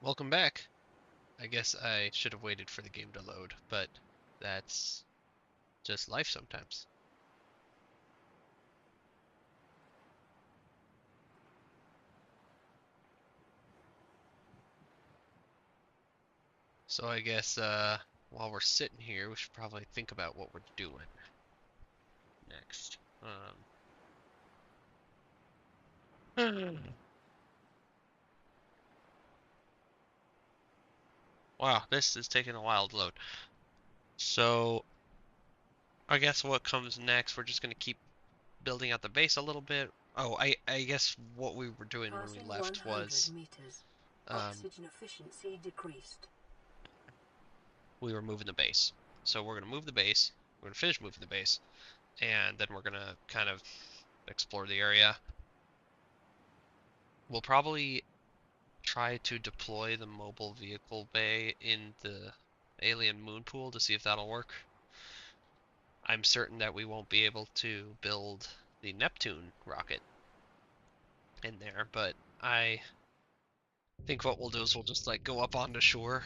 Welcome back. I guess I should have waited for the game to load, but that's just life sometimes. So I guess while we're sitting here, we should probably think about what we're doing next. Wow, this is taking a while to load. So I guess what comes next, we're just gonna keep building out the base a little bit. Oh, I guess what we were doing when we Passing left 100 was meters. um, Oxygen efficiency decreased. we were moving the base. So we're gonna move the base. We're gonna finish moving the base, and then we're gonna kind of explore the area. We'll probably try to deploy the mobile vehicle bay in the alien moon pool to see if that'll work. I'm certain that we won't be able to build the Neptune rocket in there, but I think what we'll do is we'll just like go up onto shore.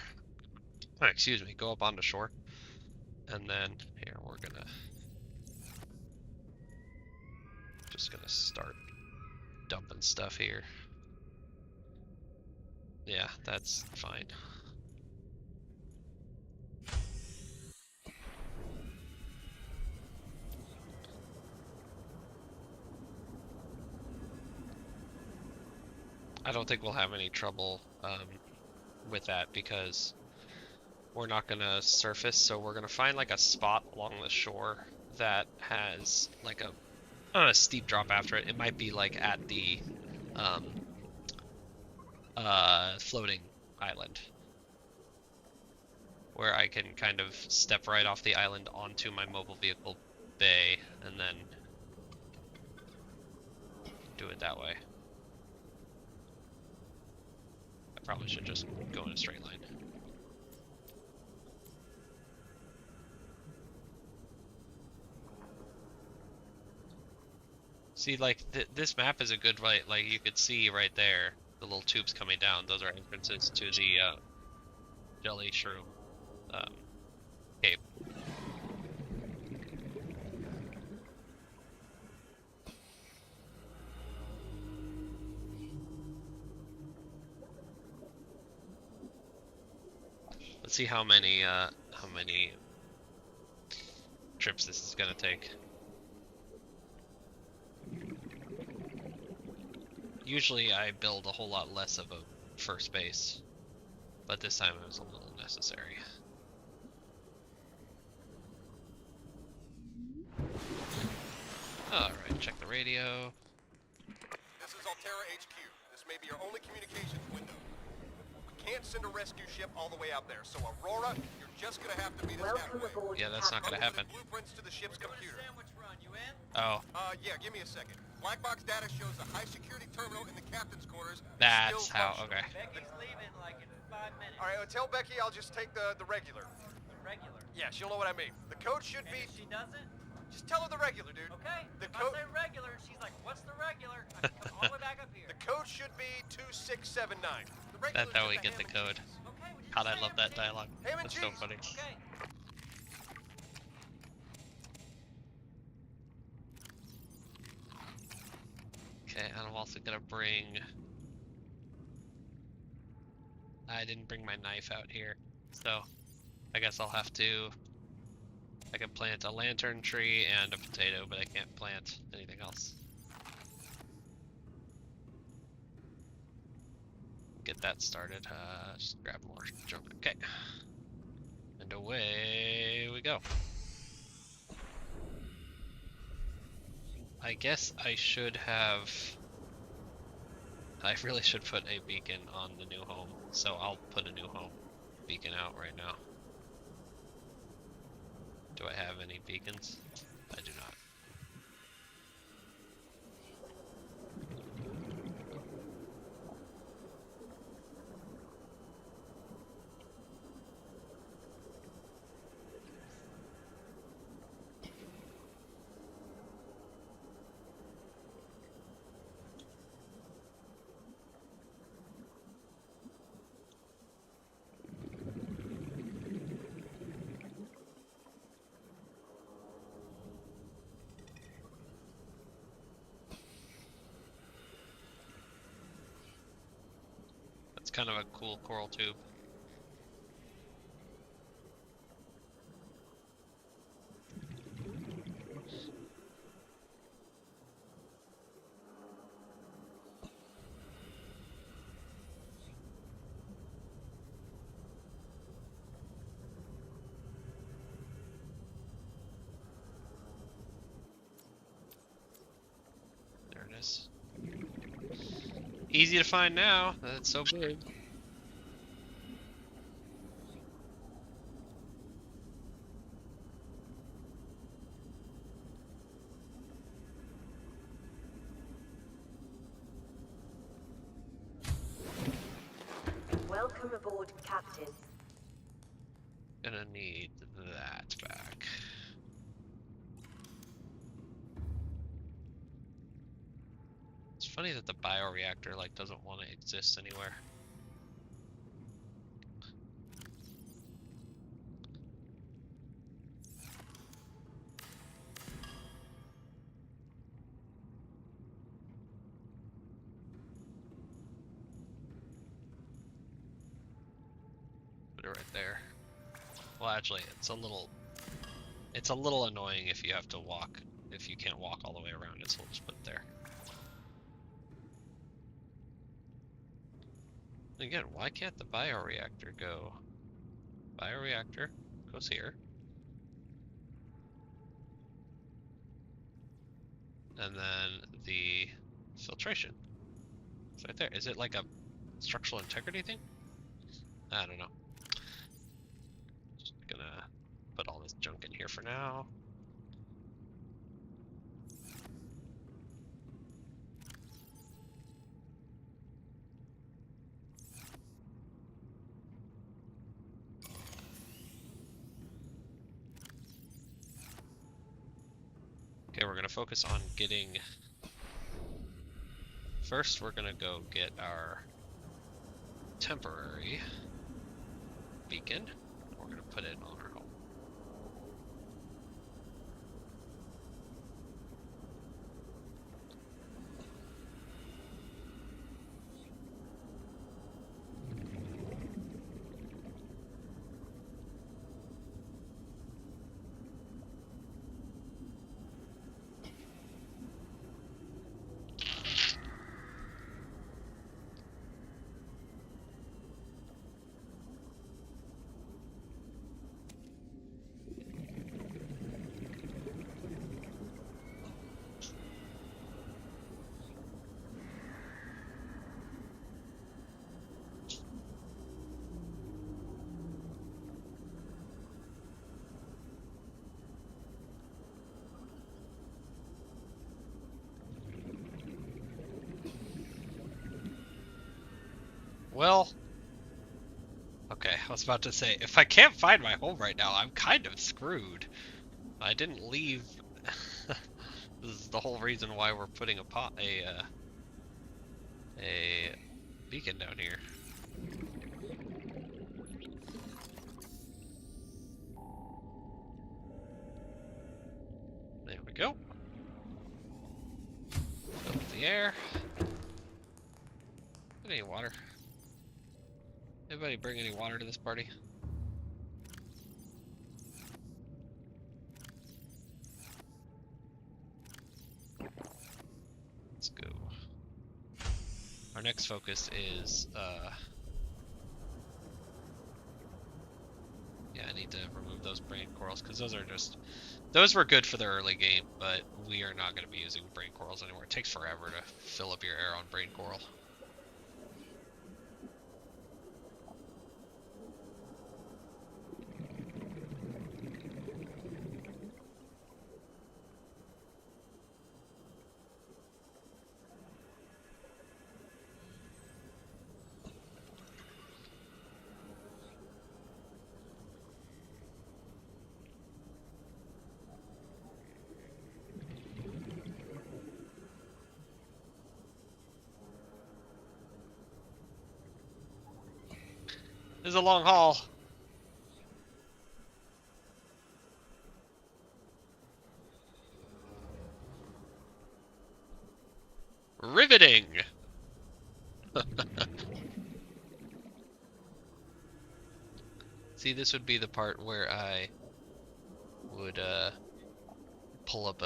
Oh, excuse me, go up onto shore, and then here we're gonna just gonna start dumping stuff here. Yeah, that's fine. I don't think we'll have any trouble with that because we're not gonna surface, so we're gonna find like a spot along the shore that has like a steep drop after it. It might be like at the um, floating island where I can kind of step right off the island onto my mobile vehicle bay and then do it that way. I probably should just go in a straight line. See, like this map is a good like you could see right there the little tubes coming down. Those are entrances to the jelly shroom um, cave. Let's see how many trips this is gonna take. Usually I build a whole lot less of a first base, but this time it was a little necessary. Alright, check the radio. This is Altera HQ. This may be your only communications window. We can't send a rescue ship all the way out there, so Aurora, you're just gonna have to meet us halfway. Yeah, that's not gonna happen. Blueprints to the ship's computer. Oh. Yeah, give me a second. Black box data shows a high security terminal in the captain's quarters. That's how, okay. Becky's leaving like in 5 minutes. Alright, tell Becky I'll just take the regular. The regular. Yeah, she'll know what I mean. The code should And be... if she doesn't, Just tell her the regular, dude. okay. The If I say regular, and she's like, what's the regular? I come all the way back up here. The code should be 2679. The regular That's how we get the code. Okay, well, just God, I say love that everything. dialogue. Ham and That's so cheese. funny. Okay. Okay, and I'm also gonna bring... I didn't bring my knife out here, so I guess I'll have to... I can plant a lantern tree and a potato, but I can't plant anything else. Get that started. Just grab more junk. Okay. And away we go. I guess I should have... I really should put a beacon on the new home, so I'll put a new home beacon out right now. Do I have any beacons? I do not. kind of a cool coral tube. There it is. Easy to find now. That's so big. Welcome aboard, Captain. Gonna need that back. It's funny that the bioreactor like doesn't want to exist anywhere. Put it right there. Well, actually, it's a little annoying if you have to walk, if you can't walk all the way around it, so we'll just put it there. Again, why can't the bioreactor go? Bioreactor goes here. And then the filtration. It's right there. Is it like a structural integrity thing? I don't know. Just gonna put all this junk in here for now. Okay, we're gonna focus on getting... First, we're gonna go get our temporary beacon. We're gonna put it on our home. Well, okay, I was about to say, if I can't find my home right now, I'm kind of screwed. I didn't leave. This is the whole reason why we're putting a beacon down here. There we go. Fill up the air. Any water? Anybody bring any water to this party? Let's go. Our next focus is, yeah, I need to remove those brain corals, because those were good for the early game, but we are not going to be using brain corals anymore. It takes forever to fill up your air on brain coral. This is a long haul. Riveting! See, this would be the part where I would pull up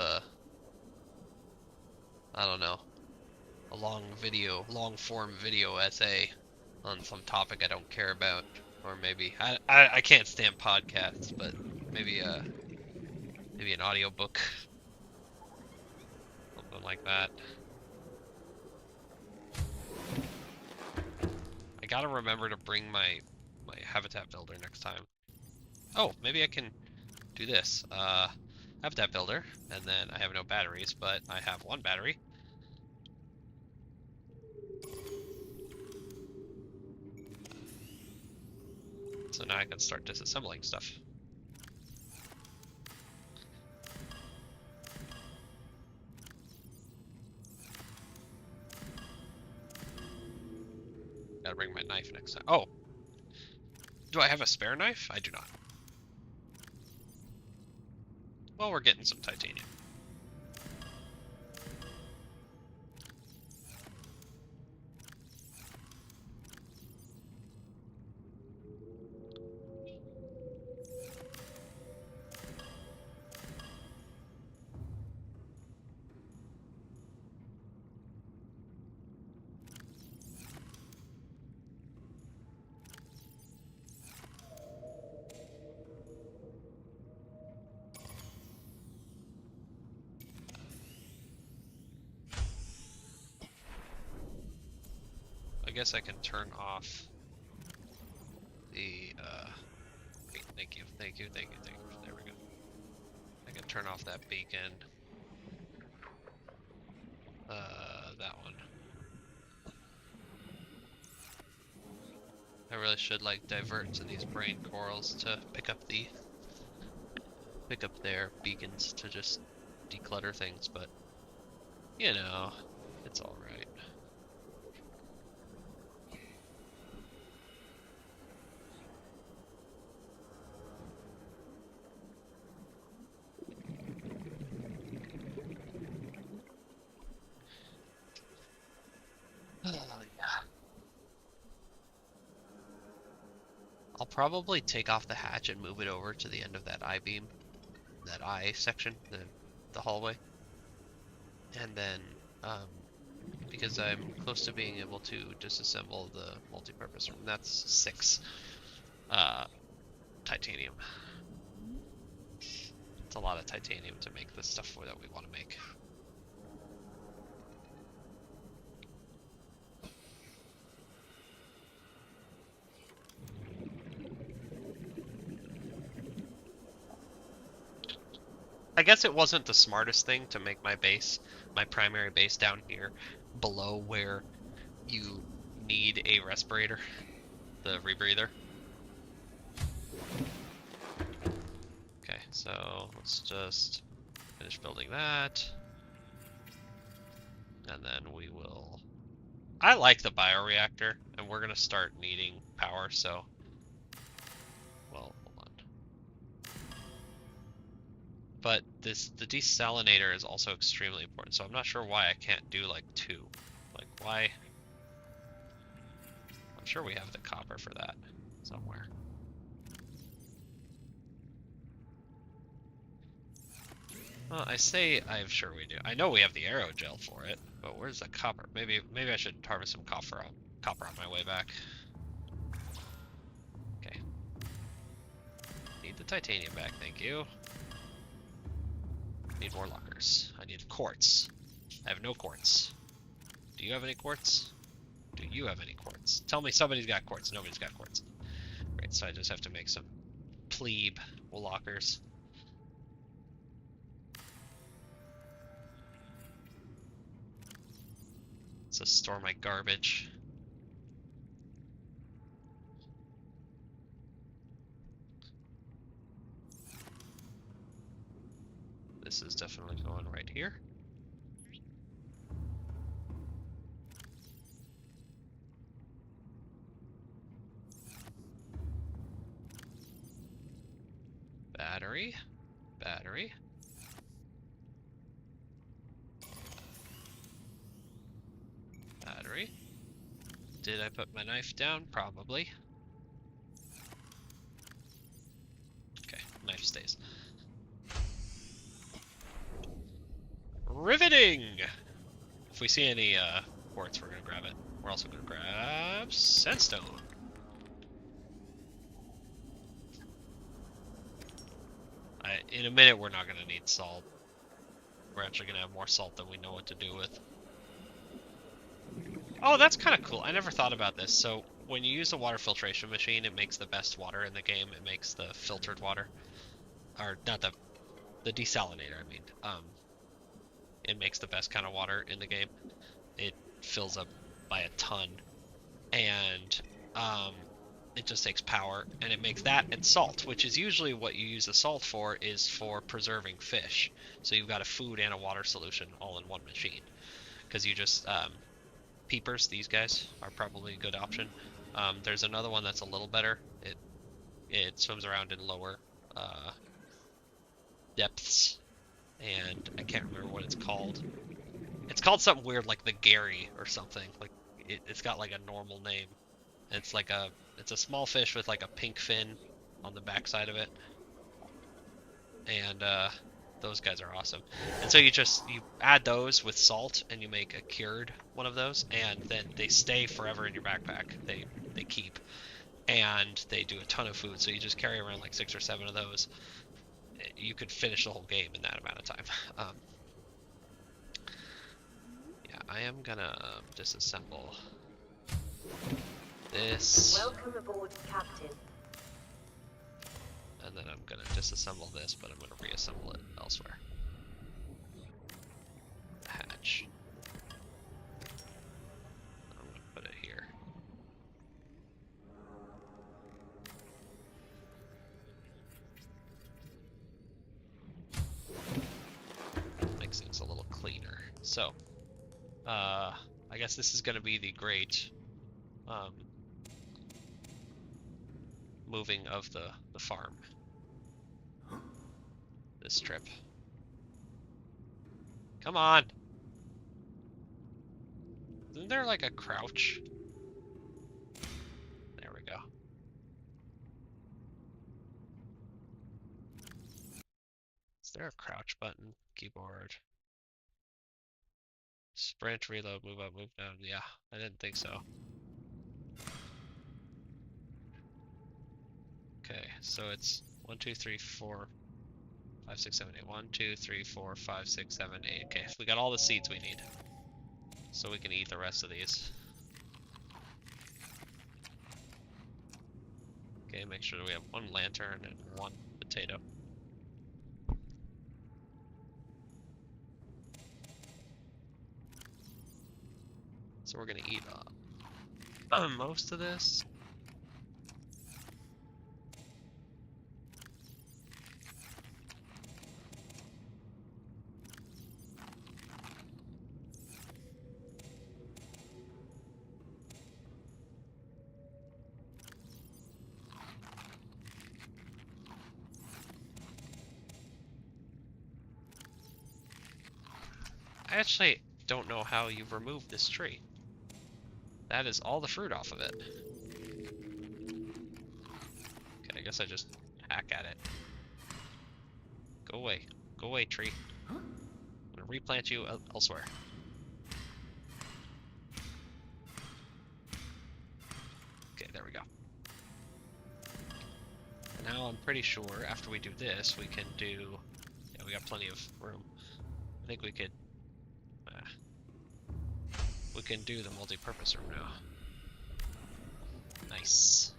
I don't know, a long form video essay on some topic I don't care about, or maybe I can't stand podcasts, but maybe maybe an audiobook, something like that. I gotta remember to bring my habitat builder next time. Oh, maybe I can do this. Habitat builder, and then I have no batteries, but I have one battery. So now I can start disassembling stuff. Gotta bring my knife next time. Oh, do I have a spare knife? I do not. Well, we're getting some titanium. I guess I can turn off the wait, thank you. There we go. I can turn off that beacon. That one. I really should like divert to these brain corals to pick up their beacons to just declutter things, but you know, it's all right. Oh, yeah. I'll probably take off the hatch and move it over to the end of that I-beam, that I section, the hallway. And then, because I'm close to being able to disassemble the multi-purpose room, that's 6 titanium. It's a lot of titanium to make the stuff that we want to make. I guess it wasn't the smartest thing to make my base, my primary base down here, below where you need a respirator, the rebreather. Okay, so let's just finish building that. And then we will... I like the bioreactor, and we're gonna start needing power, so... Well, hold on. But the desalinator is also extremely important, so I'm not sure why I can't do like 2. Like, why? I'm sure we have the copper for that somewhere. Well, I'm sure we do. I know we have the aerogel for it, but where's the copper? Maybe I should harvest some copper on my way back. Okay. Need the titanium back, thank you. Need more lockers. I need quartz. I have no quartz. Do you have any quartz? Do you have any quartz? Tell me somebody's got quartz. Nobody's got quartz. Great, so I just have to make some plebe lockers. To store my garbage. This is definitely going right here. Battery. Battery. Battery. Did I put my knife down? Probably. knife stays. Riveting! If we see any quartz, we're gonna grab it. We're also gonna grab sandstone. In a minute, we're not gonna need salt. We're actually gonna have more salt than we know what to do with. Oh, that's kind of cool. I never thought about this. So when you use a water filtration machine, it makes the best water in the game. It makes the filtered water, or not the desalinator. I mean, it makes the best kind of water in the game. It fills up by a ton, and it just takes power, and it makes that and salt, which is usually what you use the salt for, is for preserving fish. So you've got a food and a water solution all in one machine, because you just peepers, these guys are probably a good option. There's another one that's a little better. It swims around in lower depths, and I can't remember what it's called. It's called something weird like the Gary or something. Like it's got like a normal name. It's like it's a small fish with like a pink fin on the backside of it, and those guys are awesome. And so you add those with salt, and you make a cured one of those, and then they stay forever in your backpack. They keep, and they do a ton of food. So you just carry around like 6 or 7 of those. You could finish the whole game in that amount of time. Yeah, I am gonna disassemble this. Welcome aboard, Captain. And then I'm gonna disassemble this, but I'm gonna reassemble it elsewhere. Hatch. I'm gonna put it here. Makes things a little cleaner. So, I guess this is gonna be the great moving of the farm this trip. Come on! Isn't there like a crouch? There we go. Is there a crouch button? Keyboard. Sprint, reload, move up, move down. Yeah, I didn't think so. Okay, so it's 1, 2, 3, 4, 5, 6, 7, 8. 1, 2, 3, 4, 5, 6, 7, 8. Okay, we got all the seeds we need. So we can eat the rest of these. Okay, make sure that we have 1 lantern and 1 potato. So we're gonna eat most of this. I actually don't know how you remove this tree. That is all the fruit off of it. Okay, I guess I just hack at it. Go away. Go away, tree. I'm gonna replant you elsewhere. Okay, there we go. And now I'm pretty sure after we do this, we can do... Yeah, we got plenty of room. I think we could... we can do the multi-purpose room now. Nice.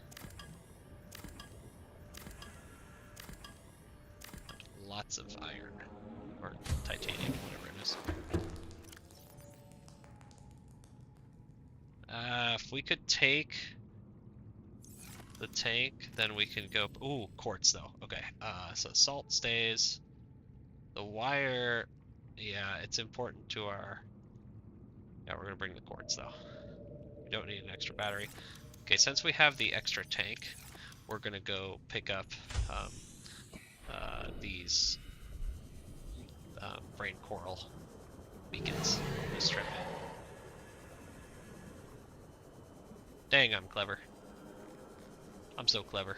Lots of iron. Or titanium, whatever it is. If we could take the tank, then we can go... Ooh, quartz though. Okay, so salt stays. The wire... Yeah, it's important to our... Yeah, we're gonna bring the quartz though. We don't need an extra battery. Okay, since we have the extra tank, we're gonna go pick up these brain coral beacons on this trip. Dang, I'm clever. I'm so clever.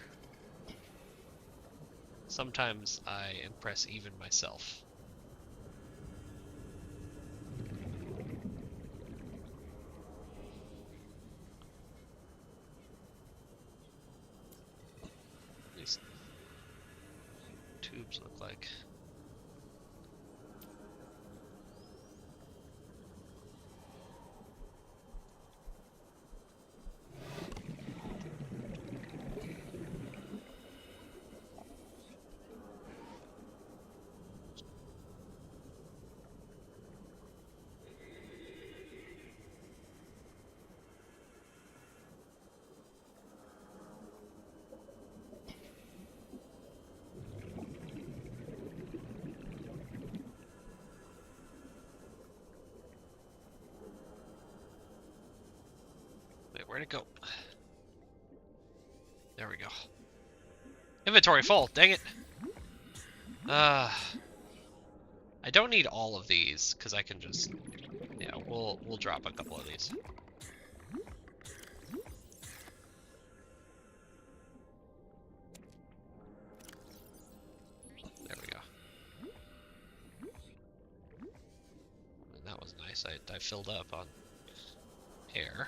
Sometimes I impress even myself. These tubes look like. Wait, where'd it go? There we go. Inventory full, dang it. I don't need all of these, because I can just, yeah, we'll drop a couple of these. There we go. And that was nice. I filled up on air.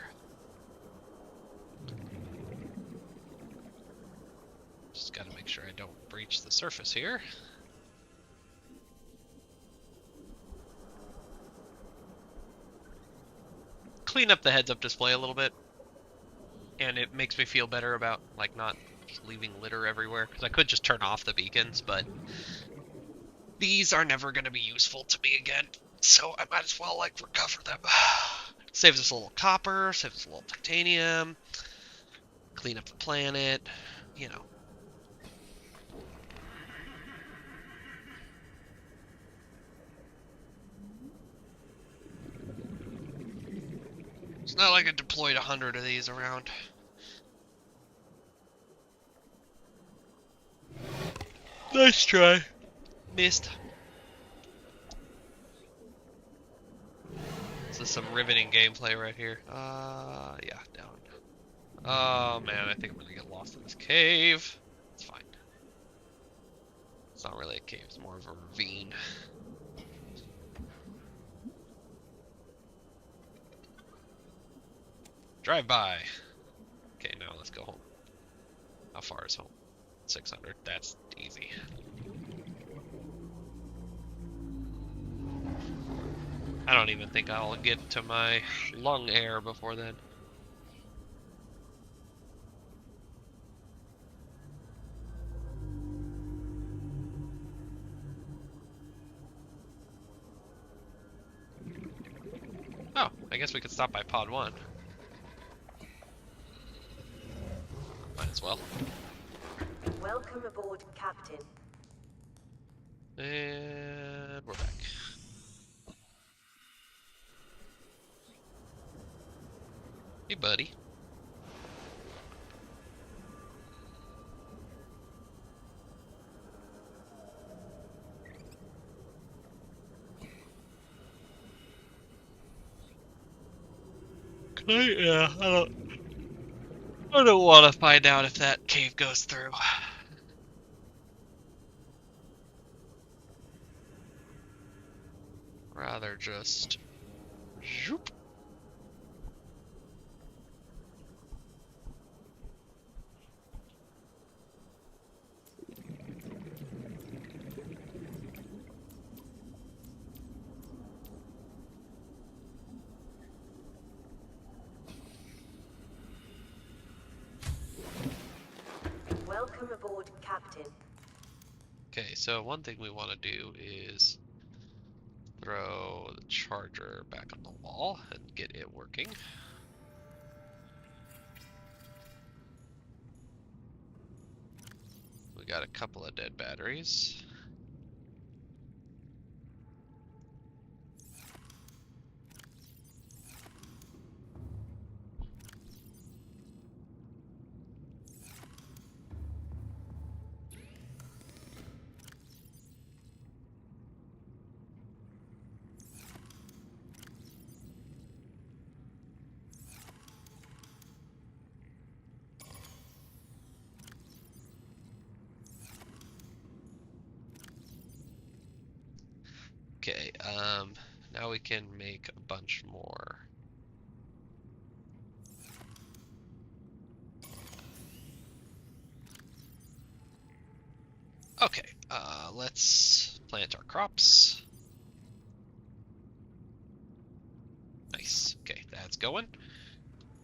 Just gotta make sure I don't breach the surface here. Clean up the heads-up display a little bit, and it makes me feel better about like not just leaving litter everywhere, because I could just turn off the beacons, but these are never going to be useful to me again, so I might as well like recover them. Saves us a little copper, saves us a little titanium, clean up the planet, you know. It's not like I deployed 100 of these around. Nice try. Missed. This is some riveting gameplay right here. Yeah, down. Oh man, I think I'm gonna get lost in this cave. It's fine. It's not really a cave, it's more of a ravine. Drive by. Okay, now let's go home. How far is home? 600. That's easy. I don't even think I'll get to my lung air before then. Oh, I guess we could stop by pod 1. Might as well. Welcome aboard, Captain. And we're back. Hey, buddy. Can I? Yeah, I don't want to find out if that cave goes through. Rather just zoop. Welcome aboard, Captain. Okay, so one thing we want to do is throw the charger back on the wall and get it working. We got a couple of dead batteries. Okay, now we can make a bunch more. Okay, let's plant our crops. Nice. Okay, that's going.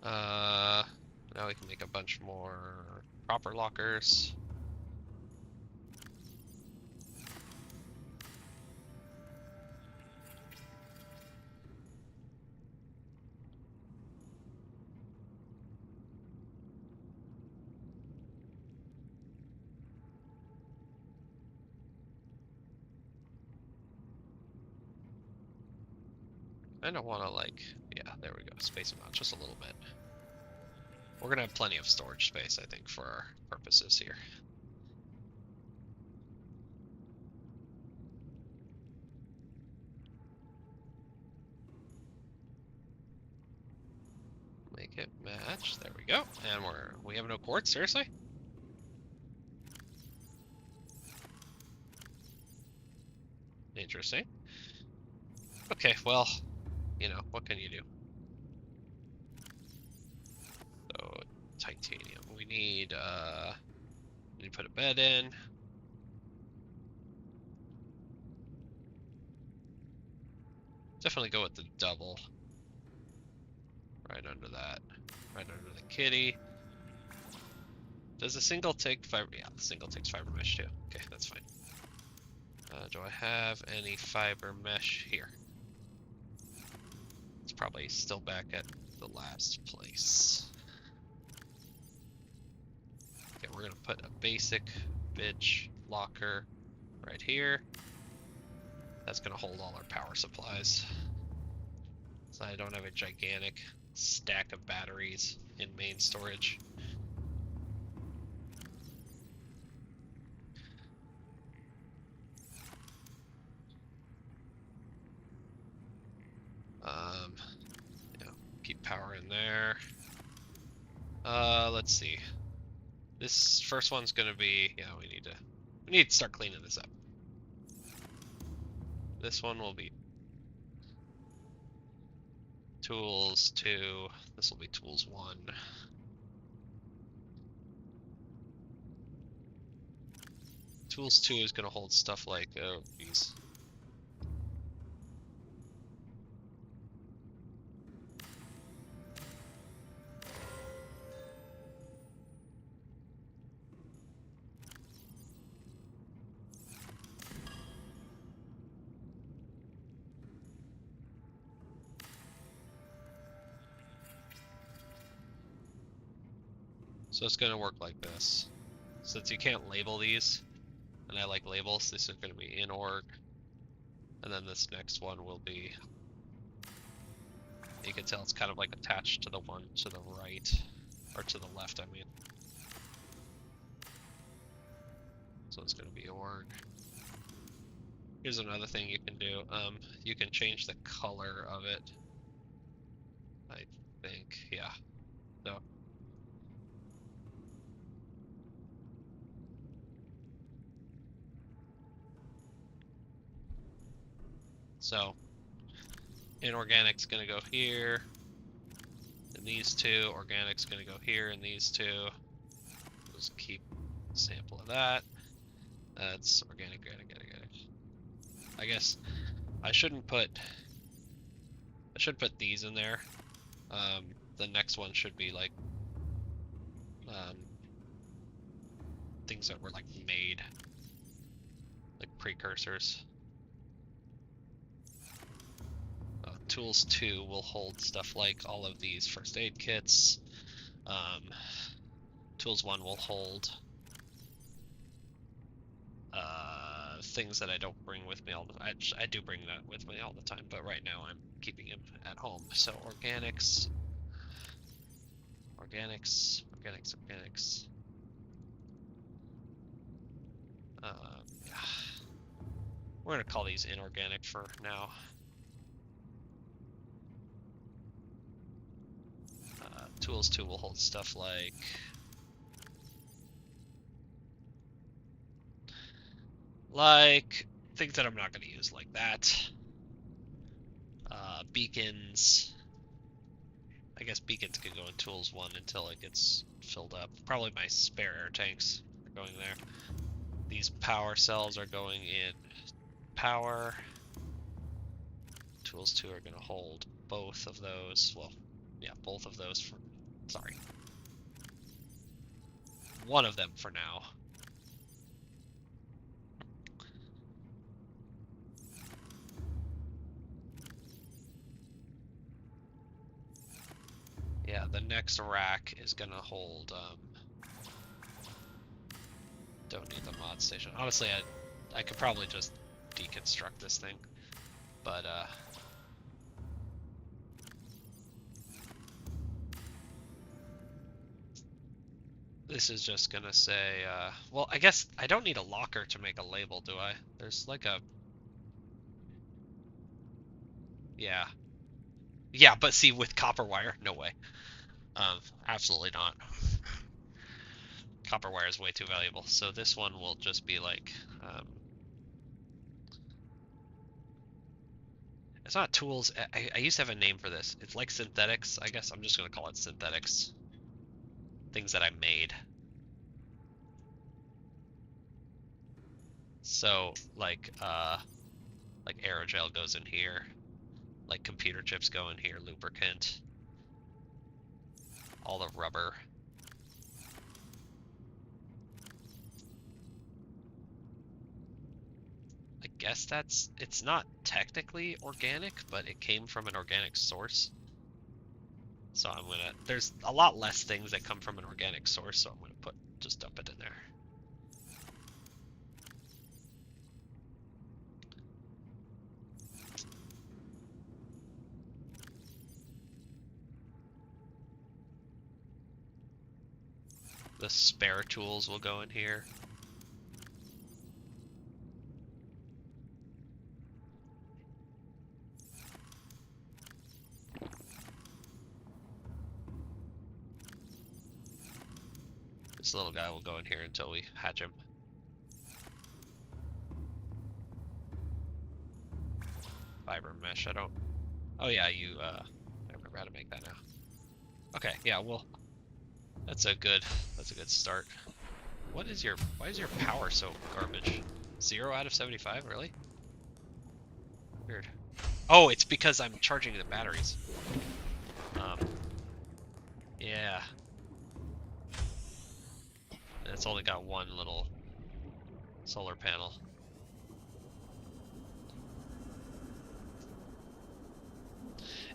Now we can make a bunch more cropper lockers. I don't want to like, yeah, there we go, space them out just a little bit. We're gonna have plenty of storage space, I think, for our purposes here. Make it match. There we go. And we have no quartz, seriously? Interesting. Okay, well, you know, what can you do? So, titanium. We need to put a bed in. Definitely go with the double. Right under that. Right under the kitty. Does a single take fiber? Yeah, the single takes fiber mesh too. Okay, that's fine. Do I have any fiber mesh here? It's probably still back at the last place. Okay, we're gonna put a basic bitch locker right here. That's gonna hold all our power supplies. So I don't have a gigantic stack of batteries in main storage. Yeah, keep power in there. Let's see. This first one's gonna be, yeah, we need to start cleaning this up. This one will be tools 2. This will be tools 1. Tools 2 is gonna hold stuff like, oh, geez. So it's gonna work like this. Since you can't label these, and I like labels, this is gonna be in org. And then this next one will be, you can tell it's kind of like attached to the one to the right, or to the left, I mean. So it's gonna be org. Here's another thing you can do. You can change the color of it. I think, yeah. So inorganic's gonna go here, and these two. Organic's gonna go here, and these two. Just keep a sample of that. That's organic. I guess I shouldn't put. I should put these in there. The next one should be like things that were like made, like precursors. Tools 2 will hold stuff like all of these first aid kits. Tools 1 will hold things that I don't bring with me all the time. I do bring that with me all the time, but right now I'm keeping them at home. So organics. Yeah. We're gonna call these inorganic for now. Tools 2 will hold stuff like things that I'm not going to use like that. Beacons. I guess beacons can go in tools 1 until it gets filled up. Probably my spare air tanks are going there. These power cells are going in power. Tools 2 are going to hold both of those. Well, yeah, both of those for... Sorry. One of them for now. Yeah, the next rack is going to hold... Don't need the mod station. Honestly, I could probably just deconstruct this thing. But, this is just gonna say, well, I guess I don't need a locker to make a label, do I? There's like a... Yeah. Yeah, but see, with copper wire, no way. Absolutely not. Copper wire is way too valuable. So this one will just be like, it's not tools. I used to have a name for this. It's like synthetics, I guess. I'm just gonna call it synthetics. Things that I made. So, like aerogel goes in here. Like computer chips go in here, lubricant. All the rubber. I guess it's not technically organic, but it came from an organic source. So there's a lot less things that come from an organic source, so I'm gonna just dump it in there. The spare tools will go in here. This little guy will go in here until we hatch him. Fiber mesh, I don't... Oh yeah, I remember how to make that now. Okay, yeah, well, that's a good start. Why is your power so garbage? 0 out of 75, really? Weird. Oh, it's because I'm charging the batteries. Yeah. And it's only got one little solar panel.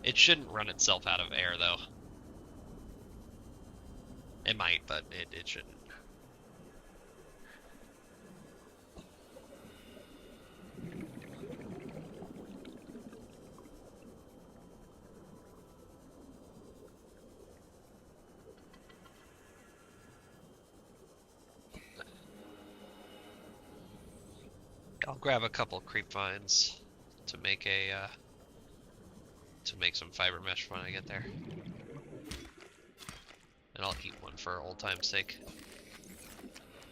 It shouldn't run itself out of air, though. It might, but it shouldn't. I'll grab a couple creep vines to make some fiber mesh when I get there. And I'll eat one for old time's sake.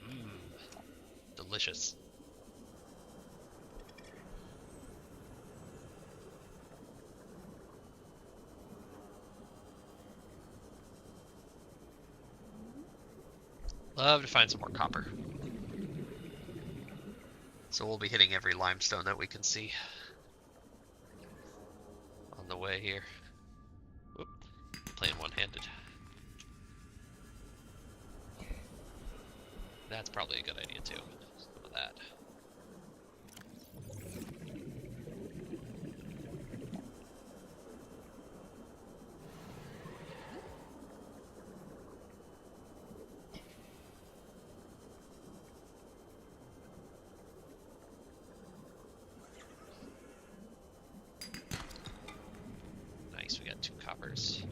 Mmm, delicious. Love to find some more copper. So we'll be hitting every limestone that we can see on the way here. Whoop, playing one-handed. That's probably a good idea too. Some of that. Nice, we got 2 coppers.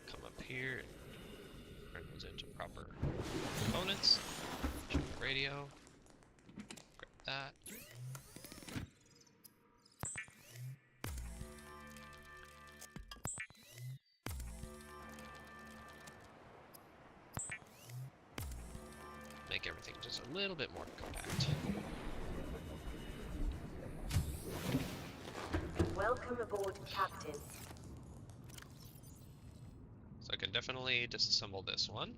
Come up here and turn those into proper components. Check the radio. Grab that. everything just a little bit more compact. Welcome aboard, Captain. So I can definitely disassemble this one.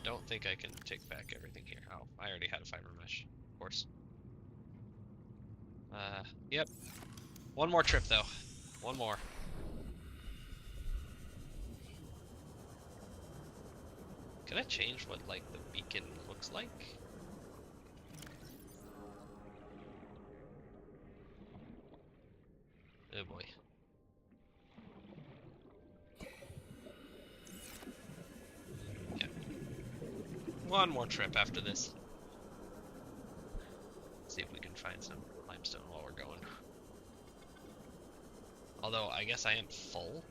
Don't think I can take back everything here. Oh, I already had a fiber mesh, of course. Yep. One more trip though. One more. Can I change what like the beacon looks like? Oh boy. Yeah. One more trip after this. See if we can find some limestone while we're going. Although I guess I am full,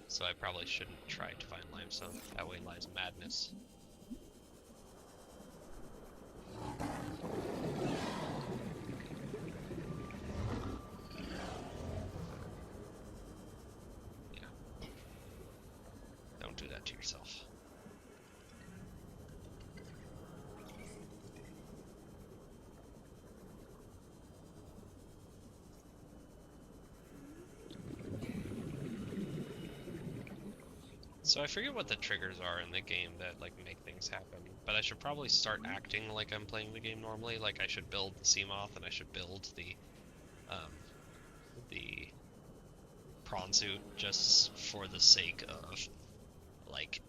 so I probably shouldn't try to find limestone. That way lies madness. Yeah. Don't do that to yourself. So I forget what the triggers are in the game that like make things happen, but I should probably start acting like I'm playing the game normally. Like I should build the Seamoth and I should build the prawn suit just for the sake of like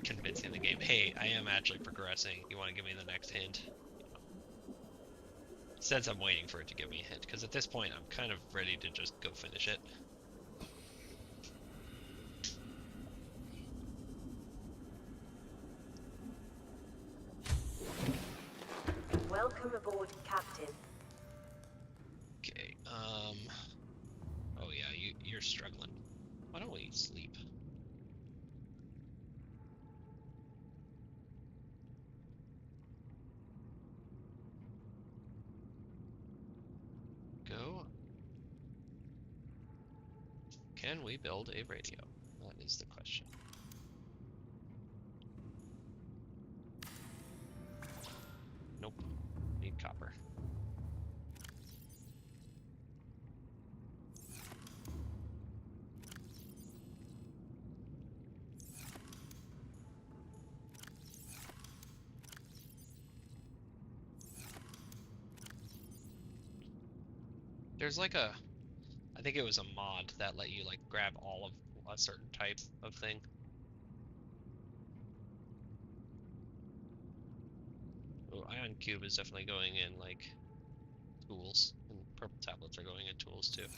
convincing the game, hey, I am actually progressing. You want to give me the next hint? You know, since I'm waiting for it to give me a hint, because at this point I'm kind of ready to just go finish it. Welcome aboard, Captain. Okay, oh yeah, you're struggling. Why don't we sleep? Go. Can we build a radio? That is the question. Nope. Need copper. There's like I think it was a mod that let you like grab all of a certain type of thing. Oh, Ion Cube is definitely going in like tools, and purple tablets are going in tools too.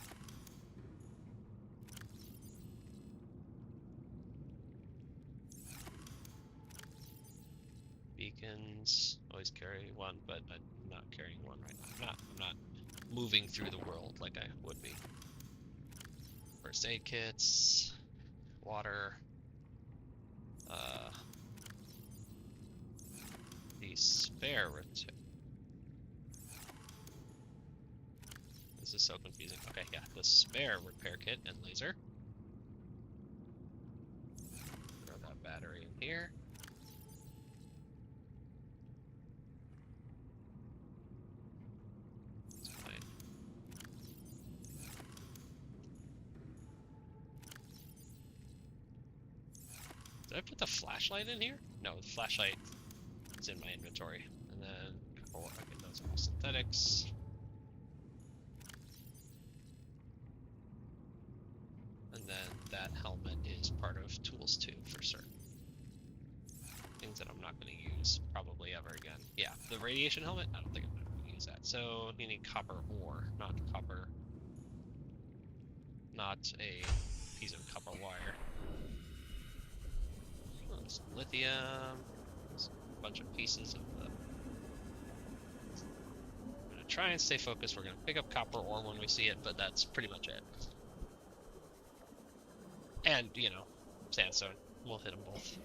Beacons always carry one, but I'm not carrying one right now. I'm not moving through the world like I would be. First aid kits, water, the spare repair. This is so confusing. Okay, yeah, the spare repair kit and laser. Throw that battery in here. That's fine. Did I put the flashlight in here? No, the flashlight is in my inventory. And then, oh, okay, those are all synthetics. And then that helmet is part of tools too, for certain. Things that I'm not going to use probably ever again. Yeah, the radiation helmet, I don't think I'm going to use that. So you need copper ore, not copper. Not a piece of copper wire. Oh, some lithium. Some bunch of pieces of the... I'm going to try and stay focused. We're going to pick up copper ore when we see it, but that's pretty much it. And, you know, sandstone. We'll hit them both.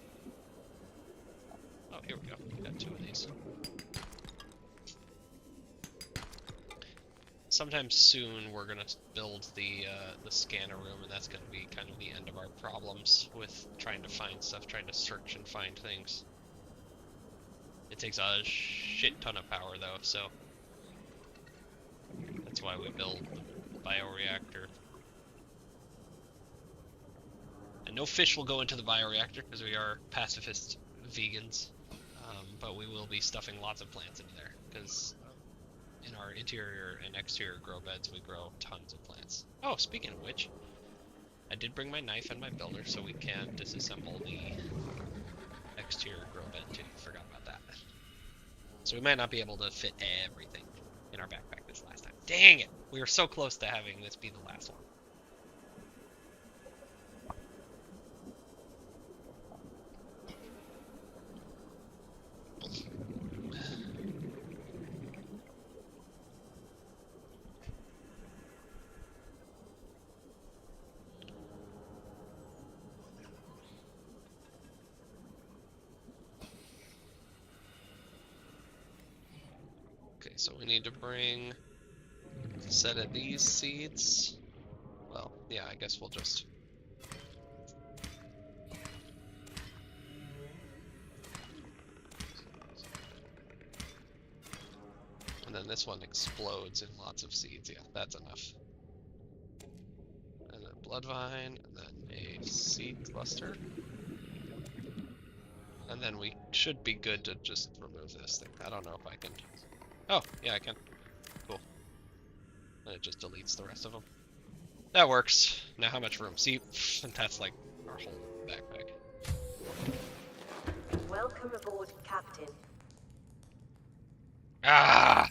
Oh, here we go. We got two of these. sometime soon we're gonna build the scanner room, and that's gonna be kind of the end of our problems with trying to find stuff, trying to search and find things. It takes a shit ton of power though, so that's why we build the bioreactor. And no fish will go into the bioreactor because we are pacifist vegans, but we will be stuffing lots of plants into there because in our interior and exterior grow beds we grow tons of plants. Oh, speaking of which, I did bring my knife and my builder so we can disassemble the exterior grow bed too. Forgot about that. So we might not be able to fit everything in our backpack this last time. Dang it! We were so close to having this be the last one. Okay, so we need to bring a set of these seeds. Well, yeah, I guess we'll just... And then this one explodes in lots of seeds. Yeah, that's enough. And then bloodvine, and then a seed cluster. And then we should be good to just remove this thing. I don't know if I can... Oh, yeah, I can. Cool. And it just deletes the rest of them. That works. Now how much room? See, that's like our whole backpack. Welcome aboard, Captain. Ah!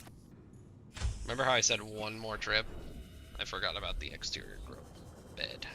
Remember how I said one more trip? I forgot about the exterior grow bed.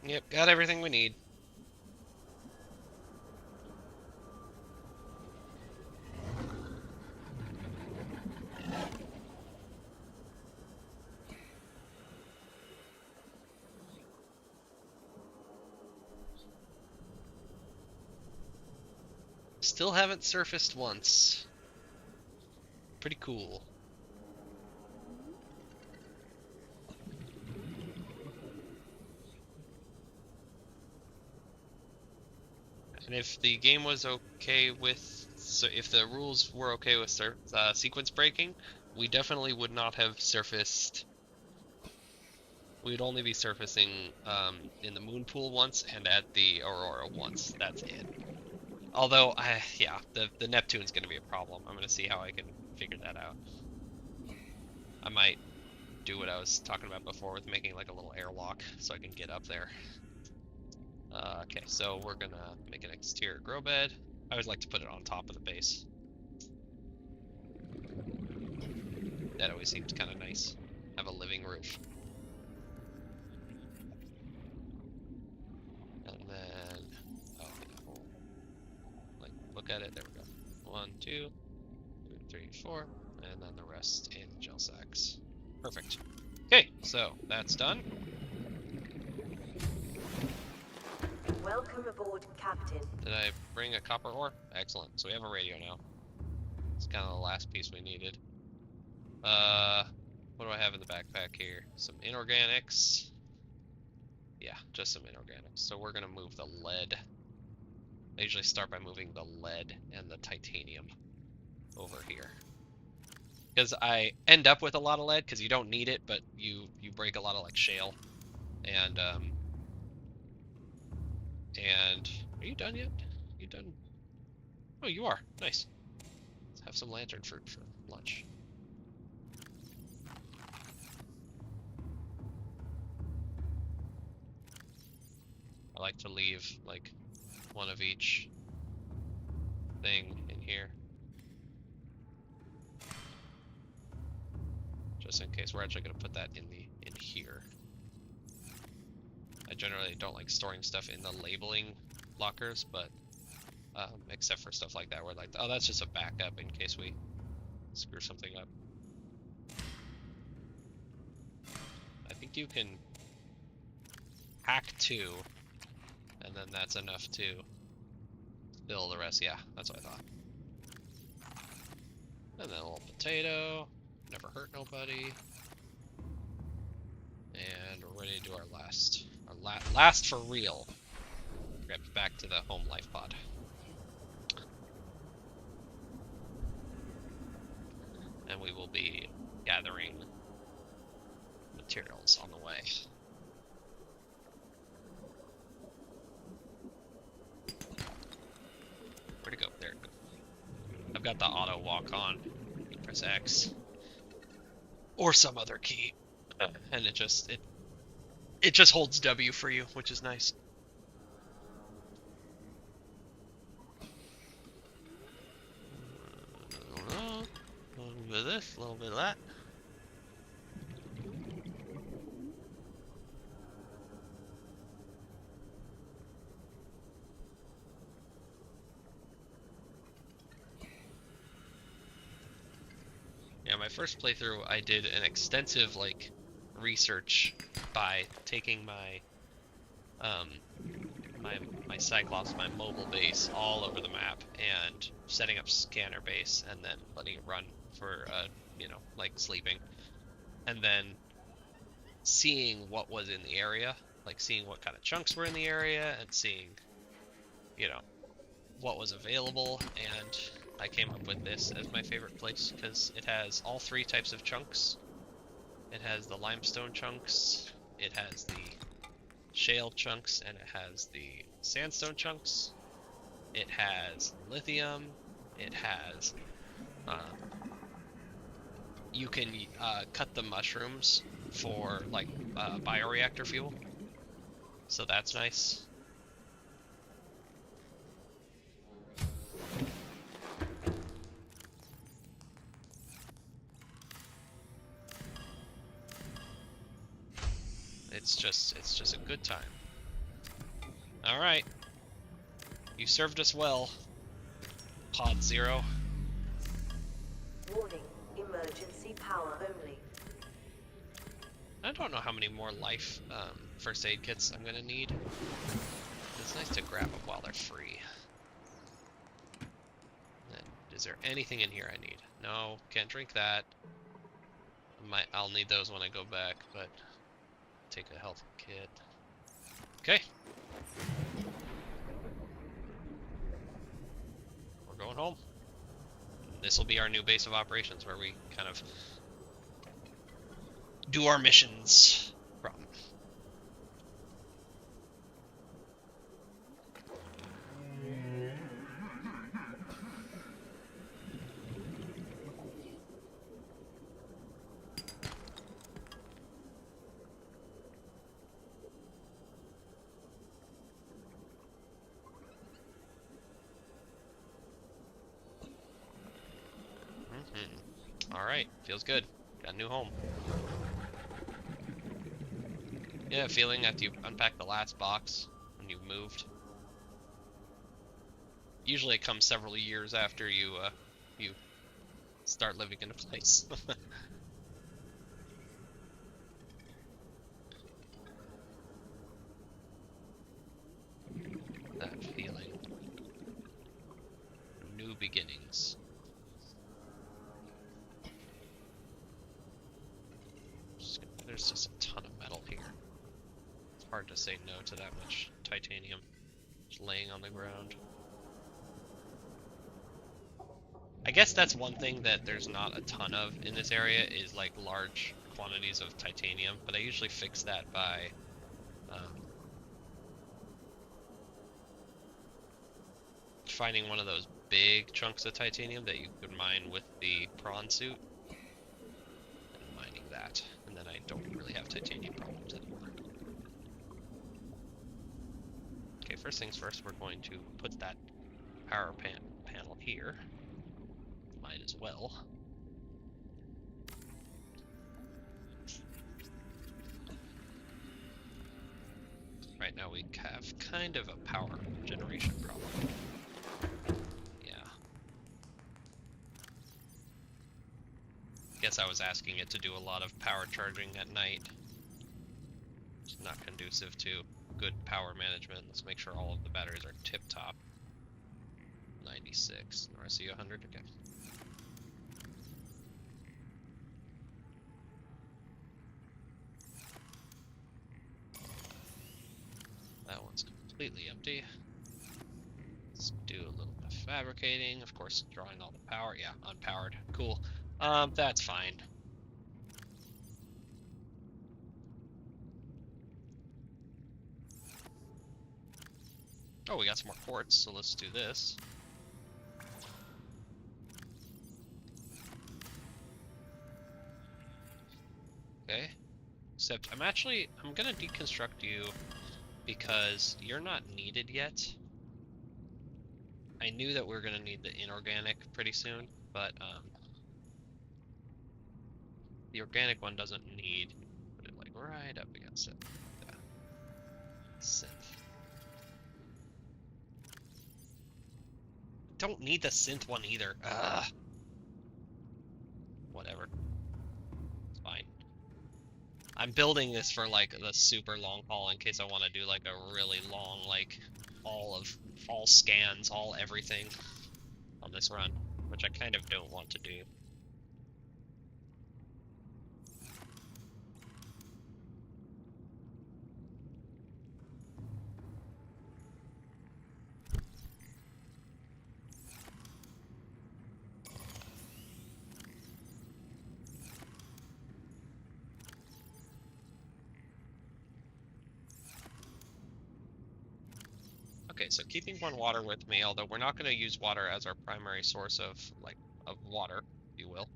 Yep, got everything we need. Still haven't surfaced once. Pretty cool. And if the game was okay with, so if the rules were okay with sequence breaking, we definitely would not have surfaced. We'd only be surfacing in the moon pool once and at the Aurora once. That's it. Although, yeah, the Neptune's going to be a problem. I'm going to see how I can figure that out. I might do what I was talking about before with making like a little airlock so I can get up there. Okay, so we're gonna make an exterior grow bed. I always like to put it on top of the base. That always seems kind of nice. Have a living roof. And then, oh, yeah, like, look at it, there we go. 1, 2, 3, 4, and then the rest in gel sacks. Perfect. Okay, so that's done. Welcome aboard, Captain. Did I bring a copper ore? Excellent. So we have a radio now. It's kind of the last piece we needed. What do I have in the backpack here? Some inorganics. Yeah, just some inorganics. So we're gonna move the lead. I usually start by moving the lead and the titanium over here. Because I end up with a lot of lead, because you don't need it, but you break a lot of like shale. And are you done yet? You done? Oh, you are. Nice. Let's have some lantern fruit for lunch. I like to leave like one of each thing in here. just in case. We're actually gonna put that in here. I generally don't like storing stuff in the labeling lockers, but except for stuff like that, we're like, oh, that's just a backup in case we screw something up. I think you can hack 2, and then that's enough to fill the rest. Yeah, that's what I thought. And then a little potato, never hurt nobody. And we're ready to do our last for real. Grab back to the home life pod. And we will be gathering materials on the way. Where'd it go? There it goes. I've got the auto walk on. You press X. Or some other key. And it just holds W for you, which is nice. A little bit of this, a little bit of that. Yeah, my first playthrough, I did an extensive research by taking my my Cyclops, my mobile base, all over the map and setting up scanner base and then letting it run for like sleeping, and then seeing what was in the area, like seeing what kind of chunks were in the area and seeing what was available, and I came up with this as my favorite place because it has all 3 types of chunks. It has the limestone chunks, it has the shale chunks, and it has the sandstone chunks. It has lithium. It has you can cut the mushrooms for bioreactor fuel, so that's nice. It's just a good time. All right, you served us well, Pod Zero. Warning, emergency power only. I don't know how many more life first aid kits I'm gonna need. It's nice to grab them while they're free. Then, is there anything in here I need? No, can't drink that. I'll need those when I go back, but take a health kit. Okay. We're going home. This will be our new base of operations where we kind of do our missions from. Alright, feels good. Got a new home. Yeah, feeling after you unpack the last box when you've moved. Usually it comes several years after you start living in a place. That feeling. New beginnings. There's just a ton of metal here. It's hard to say no to that much titanium just laying on the ground. I guess that's one thing that there's not a ton of in this area is like large quantities of titanium, but I usually fix that by finding one of those big chunks of titanium that you could mine with the prawn suit and mining that, and then I don't really have titanium problems anymore. Okay, first things first, we're going to put that power panel here. Might as well. right now we have kind of a power generation problem. Yeah. Guess I was asking it to do a lot of power charging at night. It's not conducive to good power management. Let's make sure all of the batteries are tip-top. 96. Or I see 100. Okay. That one's completely empty. Let's do a little bit of fabricating. Of course, drawing all the power. Yeah, unpowered. Cool. That's fine. Oh, we got some more quartz, so let's do this. Okay. Except I'm gonna deconstruct you because you're not needed yet. I knew that we were gonna need the inorganic pretty soon, but the organic one doesn't need. Put it like right up against it. Yeah. Synth. Don't need the synth one either. Ugh. Whatever. It's fine. I'm building this for like the super long haul in case I want to do like a really long, like all scans, all everything on this run, which I kind of don't want to do. Okay, so keeping one water with me, although we're not going to use water as our primary source of water, if you will.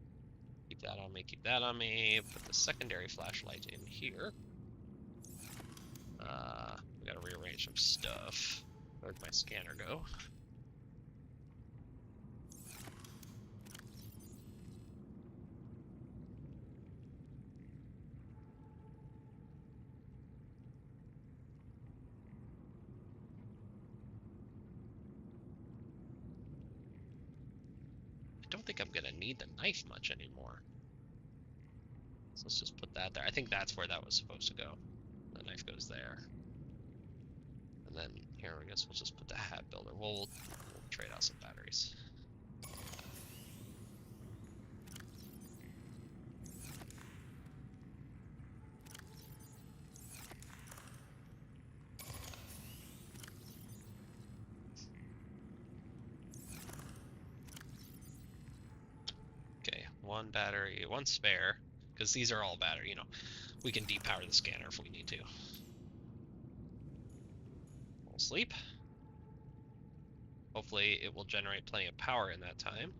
Keep that on me, keep that on me. Put the secondary flashlight in here. We gotta rearrange some stuff. Where'd my scanner go? I don't think I'm gonna need the knife much anymore. So let's just put that there. I think that's where that was supposed to go. The knife goes there. And then here, I guess we'll just put the hat builder. We'll trade out some batteries. Okay, one battery, one spare, because these are all battery, you know. We can depower the scanner if we need to. We'll sleep. Hopefully it will generate plenty of power in that time.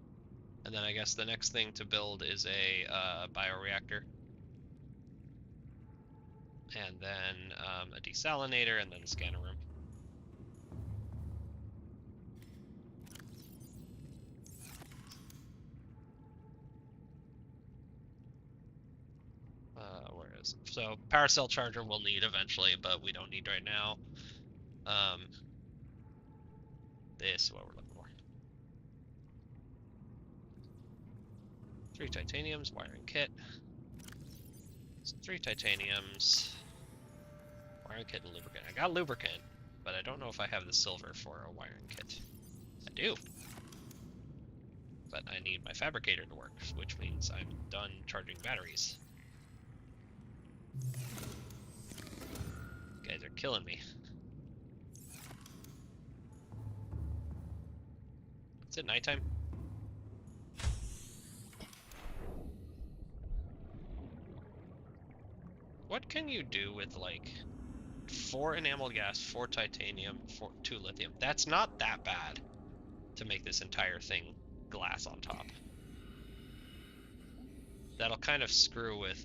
And then I guess the next thing to build is a bioreactor. And then a desalinator, and then a scanner room. Where is it? So power cell charger we'll need eventually, but we don't need right now. This is what we're looking for. 3 titaniums, wiring kit. So 3 titaniums, wiring kit, and lubricant. I got lubricant, but I don't know if I have the silver for a wiring kit. I do. But I need my fabricator to work, which means I'm done charging batteries. You guys are killing me. Is it nighttime? What can you do with like 4 enameled gas, 4 titanium, 2 lithium? That's not that bad to make this entire thing glass on top. That'll kind of screw with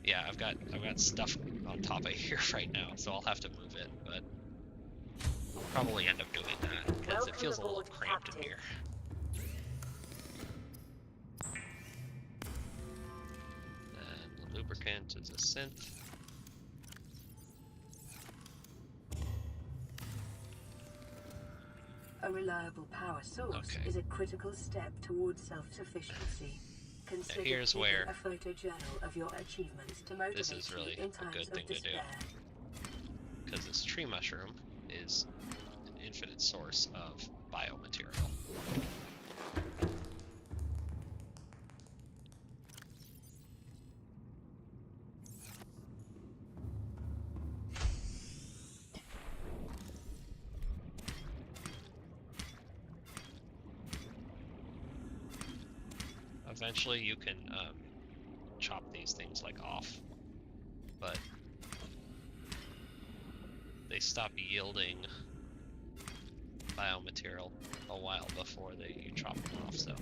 yeah, I've got stuff on top of here right now, so I'll have to move it, but I'll probably end up doing that because it feels a little cramped in here. And the lubricant is a synth. reliable power source Okay. is a critical step towards self-sufficiency. Consider here's keeping where a photojournal of your achievements to motivate this is really you in a times good of thing to do. despair. Because this tree mushroom is an infinite source of biomaterial. Eventually you can chop these things like off, but they stop yielding biomaterial a while before you chop them off, so.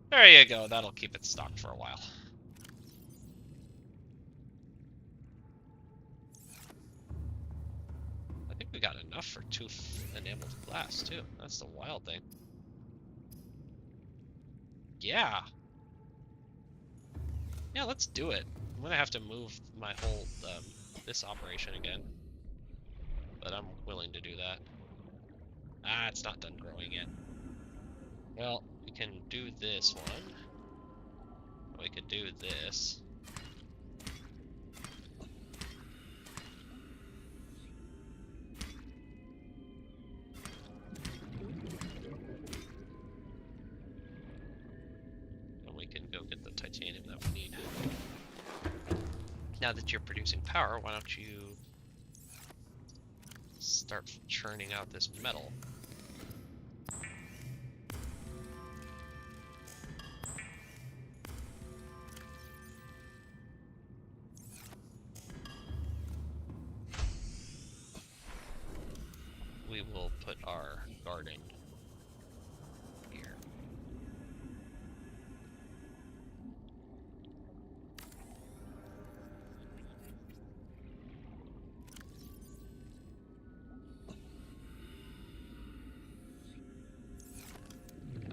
There you go, that'll keep it stocked for a while. I think we got enough for 2 enameled glass too. That's the wild thing. Yeah. Yeah, let's do it. I'm gonna have to move my whole this operation again, but I'm willing to do that. Ah, it's not done growing yet. Well, we can do this one. We could do this. And we can go get the titanium that we need. Now that you're producing power, why don't you start churning out this metal? We will put our garden here.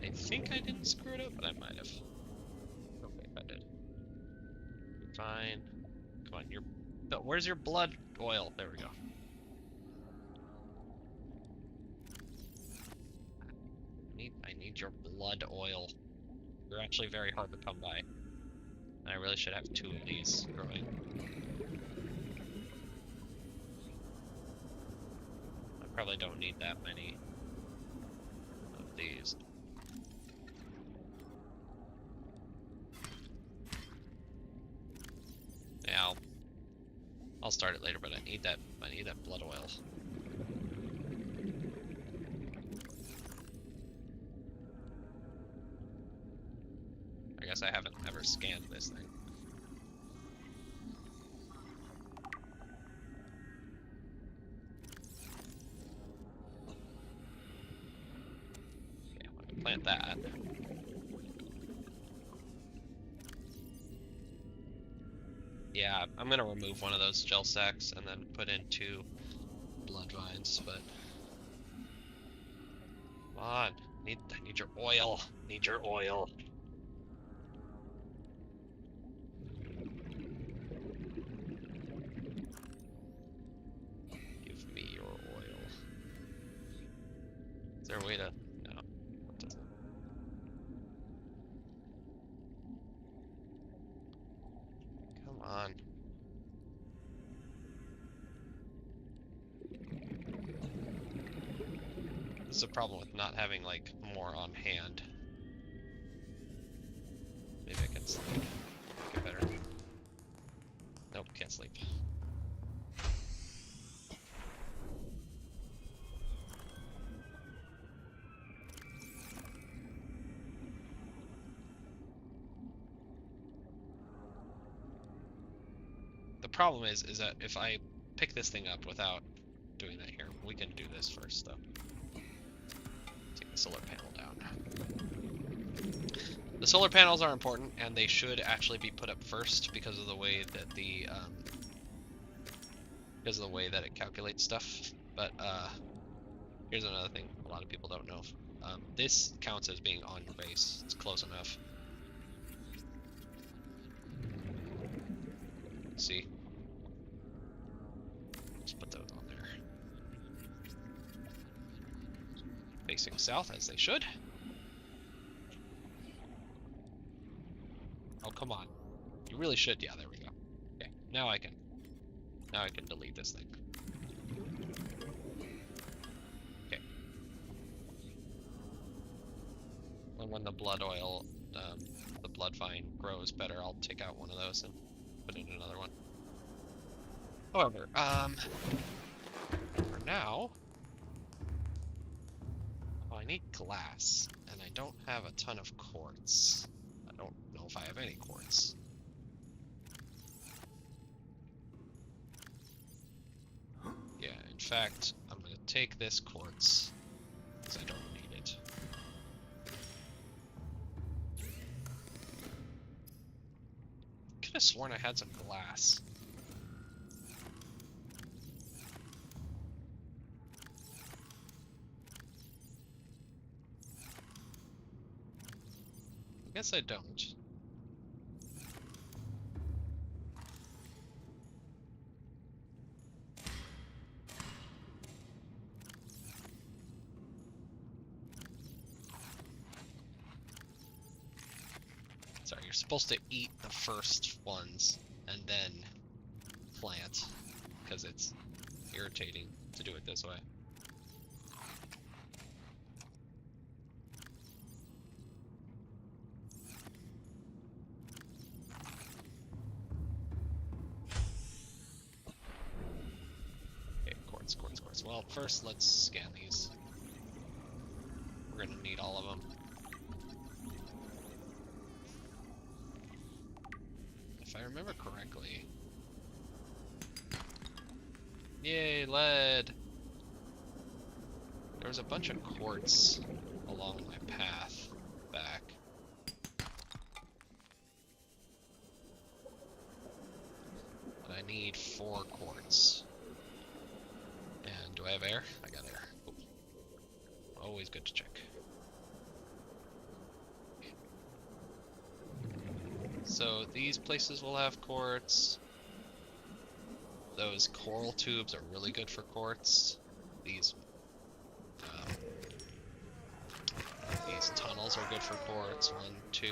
I think I didn't screw it up, but I might have. Okay, I did. You're fine. Come on, where's your blood oil? There we go. I need your blood oil. You're actually very hard to come by. And I really should have 2 of these growing. I probably don't need that many of these. Yeah, I'll start it later, but I need that blood oil. I guess I haven't ever scanned this thing. Okay, I'm gonna plant that. Yeah, I'm gonna remove one of those gel sacks and then put in 2 blood vines, but come on, I need your oil. Need your oil. Give me your oil. Is there a way to? No, it doesn't. Come on. This is a problem with not having like more on hand. Maybe I can sleep. Make it better. Nope, can't sleep. The problem is that if I pick this thing up without doing that here, we can do this first though. Take the solar panel down. The solar panels are important, and they should actually be put up first because of the way that the because of the way that it calculates stuff. But here's another thing a lot of people don't know. This counts as being on your base. It's close enough. See? Let's put those on there. Facing south as they should. Oh, come on. You really should. Yeah, there we go. Okay, now I can delete this thing. Okay. And when the blood oil, the blood vine grows better, I'll take out one of those and put in another one. However, for now, I need glass, and I don't have a ton of quartz. I don't know if I have any quartz. Yeah, in fact, I'm gonna take this quartz, because I don't need it. Could have sworn I had some glass. I guess I don't. Sorry, you're supposed to eat the first ones and then plant, because it's irritating to do it this way. Okay, quartz. Well, first let's scan these. We're gonna need all of them. If I remember correctly. Yay, lead! There was a bunch of quartz along my path back. But I need 4 quartz. And do I have air? I got air. Cool. Always good to check. So these places will have quartz. Those coral tubes are really good for quartz. These tunnels are good for quartz. 1, 2.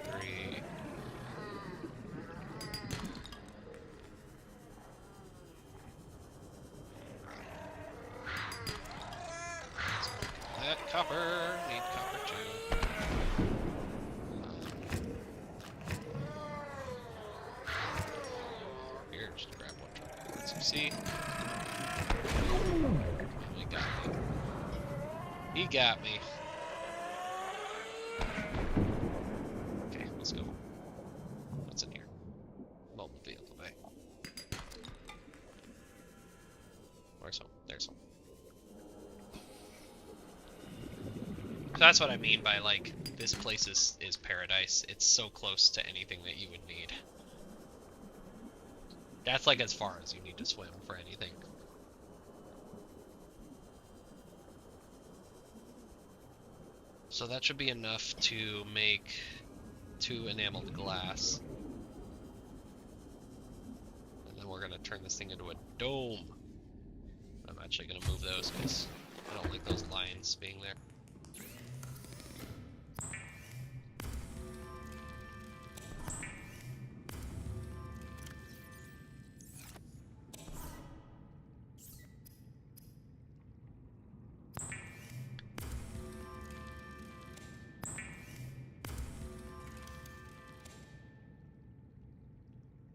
3. That copper, need copper too. Here, just grab one drop of quartz. You see? He got me. He got me. Okay, let's go. What's in here? Mobile vehicle bay. Where's home? There's home. That's what I mean by, like, this place is paradise. It's so close to anything that you would need. That's like as far as you need to swim for anything. So that should be enough to make 2 enameled glass. And then we're gonna turn this thing into a dome. I'm actually gonna move those because I don't like those lines being there.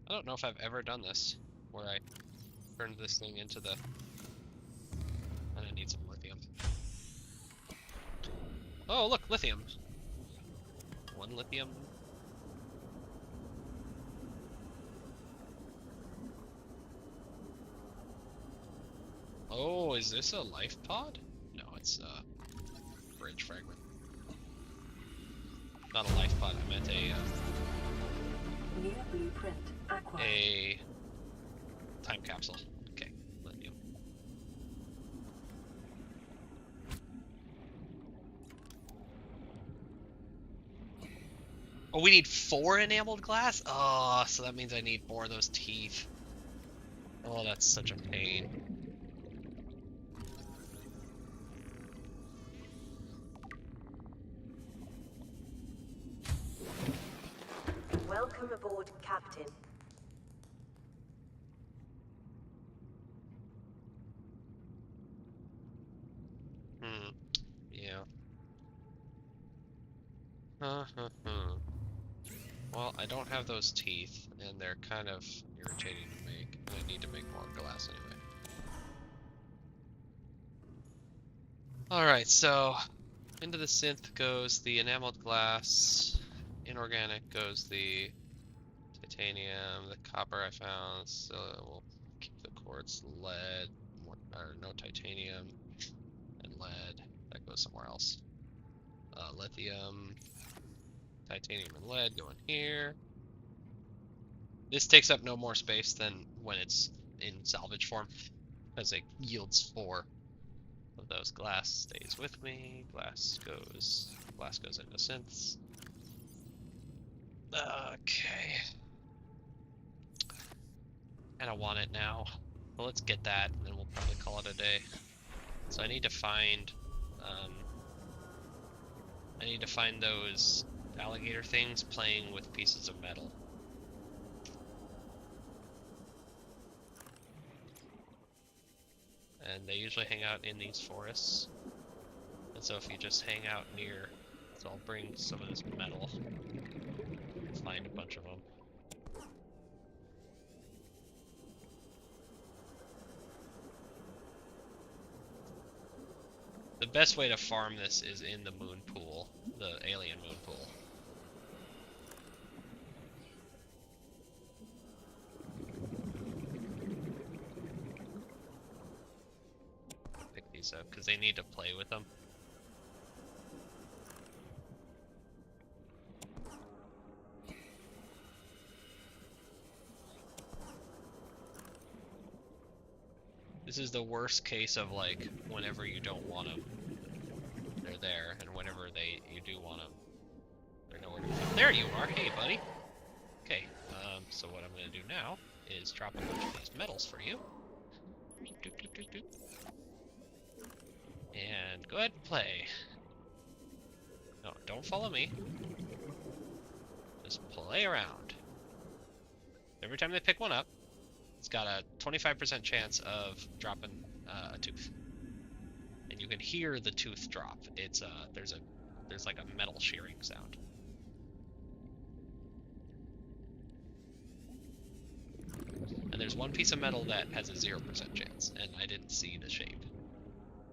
I don't know if I've ever done this, where I turned this thing into the... And I need some lithium. Oh, look, lithium! 1 lithium. Oh, is this a life pod? No, it's a bridge fragment. Not a life pod, I meant a New blueprint acquired. a time capsule. Okay, let you. Oh, we need 4 enameled glass? Oh, so that means I need more of those teeth. Oh, that's such a pain. Welcome aboard, Captain. Yeah. Well, I don't have those teeth, and they're kind of irritating to make, and I need to make more glass anyway. Alright, so into the synth goes the enameled glass, inorganic goes the titanium, the copper I found, so we'll keep the quartz, lead, or no titanium, and lead, that goes somewhere else. Lithium, titanium and lead go in here. This takes up no more space than when it's in salvage form, because it yields 4 of those. Glass stays with me, glass goes into synths. Okay. And I want it now. Well, let's get that, and then we'll probably call it a day. So I need to find those alligator things playing with pieces of metal. And they usually hang out in these forests. And so if you just hang out near, so I'll bring some of this metal, find a bunch of them. The best way to farm this is in the moon pool, the alien moon pool. Pick these up, because they need to play with them. This is the worst case of, like, whenever you don't want them, they're there, and whenever you do want them, they're nowhere to be found. There you are! Hey, buddy! Okay, so what I'm gonna do now is drop a bunch of these metals for you. And go ahead and play. No, don't follow me. Just play around. Every time they pick one up, it's got a 25% chance of dropping a tooth, and you can hear the tooth drop. It's there's like a metal shearing sound. And there's one piece of metal that has a 0% chance, and I didn't see the shape.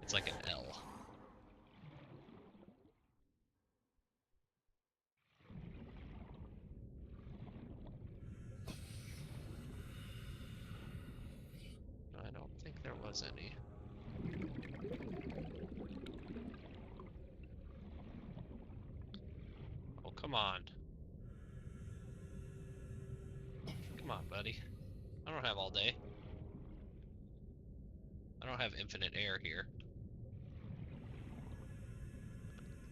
It's like an L. I don't think there was any. Oh, come on. Come on, buddy. I don't have all day. I don't have infinite air here.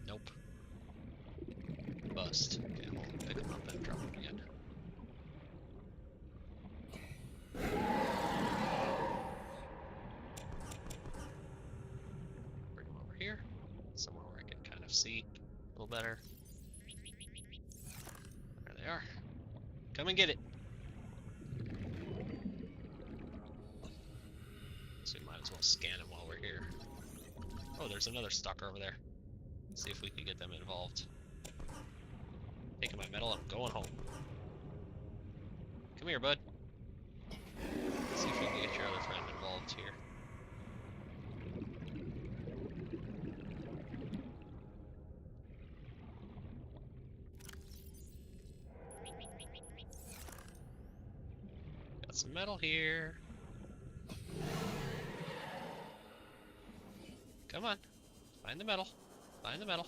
Nope. Bust. Okay, we'll pick them up and drop them again. Bring them over here. Somewhere where I can kind of see a little better. There they are. Come and get it. So we might as well scan them while we're here. Oh, there's another stalker over there. Let's see if we can get them involved. Taking my metal, I'm going home. Come here, bud. Let's see if we can get your other friend involved here. Got some metal here. Come on. Find the metal. Find the metal.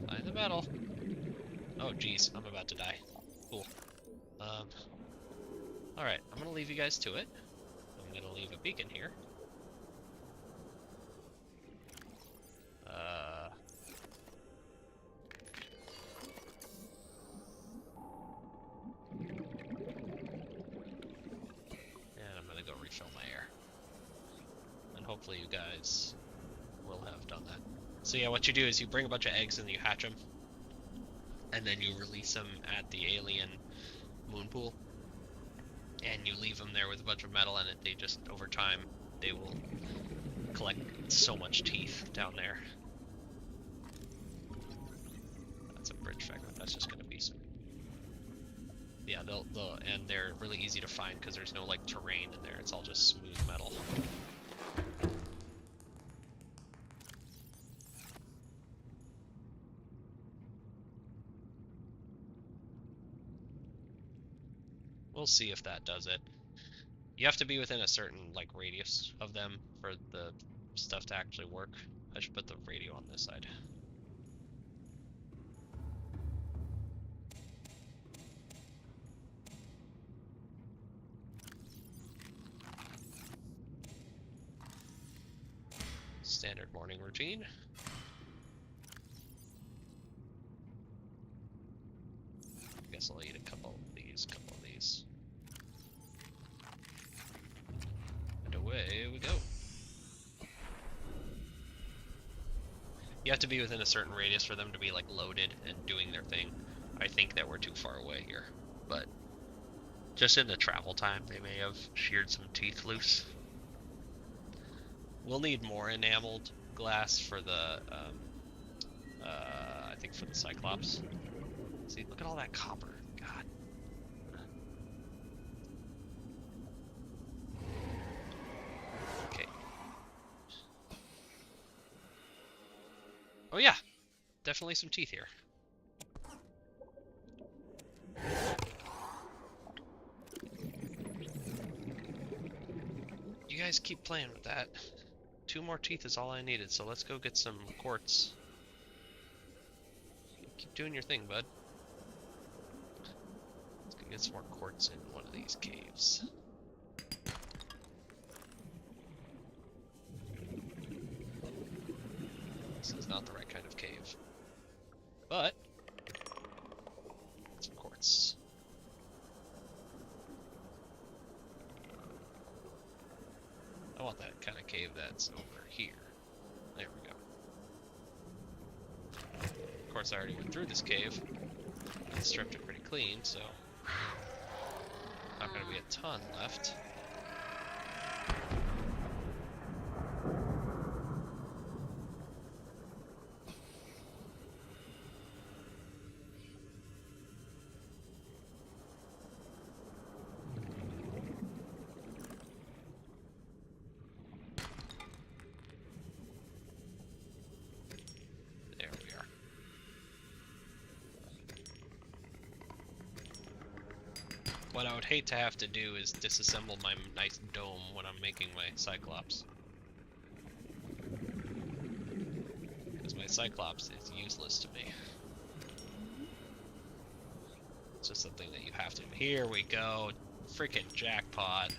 Find the metal. Oh, geez, I'm about to die. Cool. Um, Alright, I'm gonna leave you guys to it. I'm gonna leave a beacon here. And I'm gonna go refill my air. And hopefully you guys will have done that. So yeah, what you do is you bring a bunch of eggs and you hatch them. And then you release them at the alien moon pool. And you leave them there with a bunch of metal in it. They just, over time, they will collect so much teeth down there. That's a bridge fragment. That's just gonna be some. Yeah, and they're really easy to find because there's no like terrain in there. It's all just smooth metal. We'll see if that does it. You have to be within a certain like radius of them for the stuff to actually work. I should put the radio on this side. Standard morning routine. I guess I'll eat a couple of these, And away we go. You have to be within a certain radius for them to be like loaded and doing their thing. I think that we're too far away here, but just in the travel time, they may have sheared some teeth loose. We'll need more enameled glass for the, I think for the Cyclops. See, look at all that copper. God. Okay. Oh yeah, definitely some teeth here. You guys keep playing with that. 2 more teeth is all I needed, so let's go get some quartz. Keep doing your thing, bud. Let's go get some more quartz in one of these caves. This is not the right kind of cave. But, some quartz. I want that kind of cave that's over here. There we go. Of course, I already went through this cave and stripped it pretty clean, so not going to be a ton left. What I would hate to have to do is disassemble my nice dome when I'm making my Cyclops. Because my Cyclops is useless to me. It's just something that you have to. Here we go. Freaking jackpot.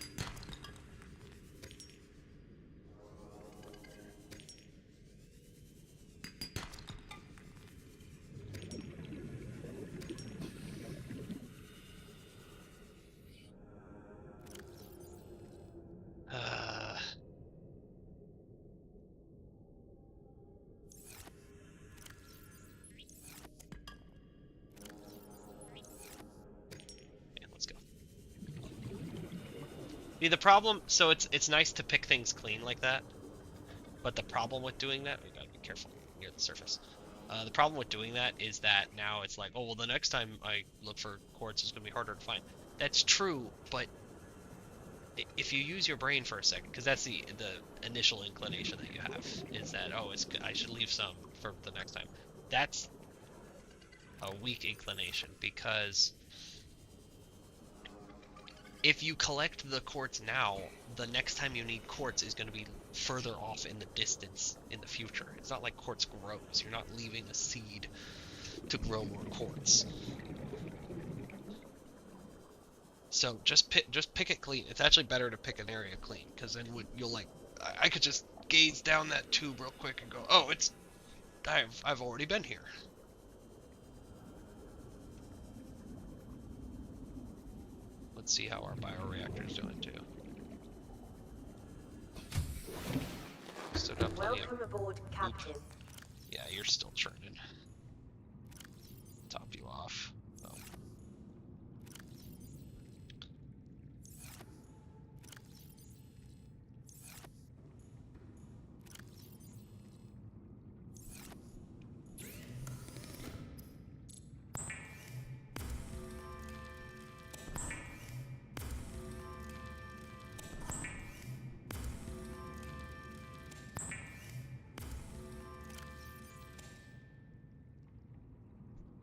The problem, so it's nice to pick things clean like that, but the problem with doing that, we gotta be careful near the surface. The problem with doing that is that now it's like, oh well, the next time I look for quartz, it's gonna be harder to find. That's true, but if you use your brain for a second, because that's the initial inclination that you have, is that oh, I should leave some for the next time. That's a weak inclination, because if you collect the quartz now, the next time you need quartz is going to be further off in the distance in the future. It's not like quartz grows. You're not leaving a seed to grow more quartz. So just pick it clean. It's actually better to pick an area clean, because then you'll like I could just gaze down that tube real quick and go, oh, I've already been here. Let's see how our bioreactor's doing too. Still got plenty of Welcome aboard, Captain. Yeah, you're still churning. Top you off. Oh.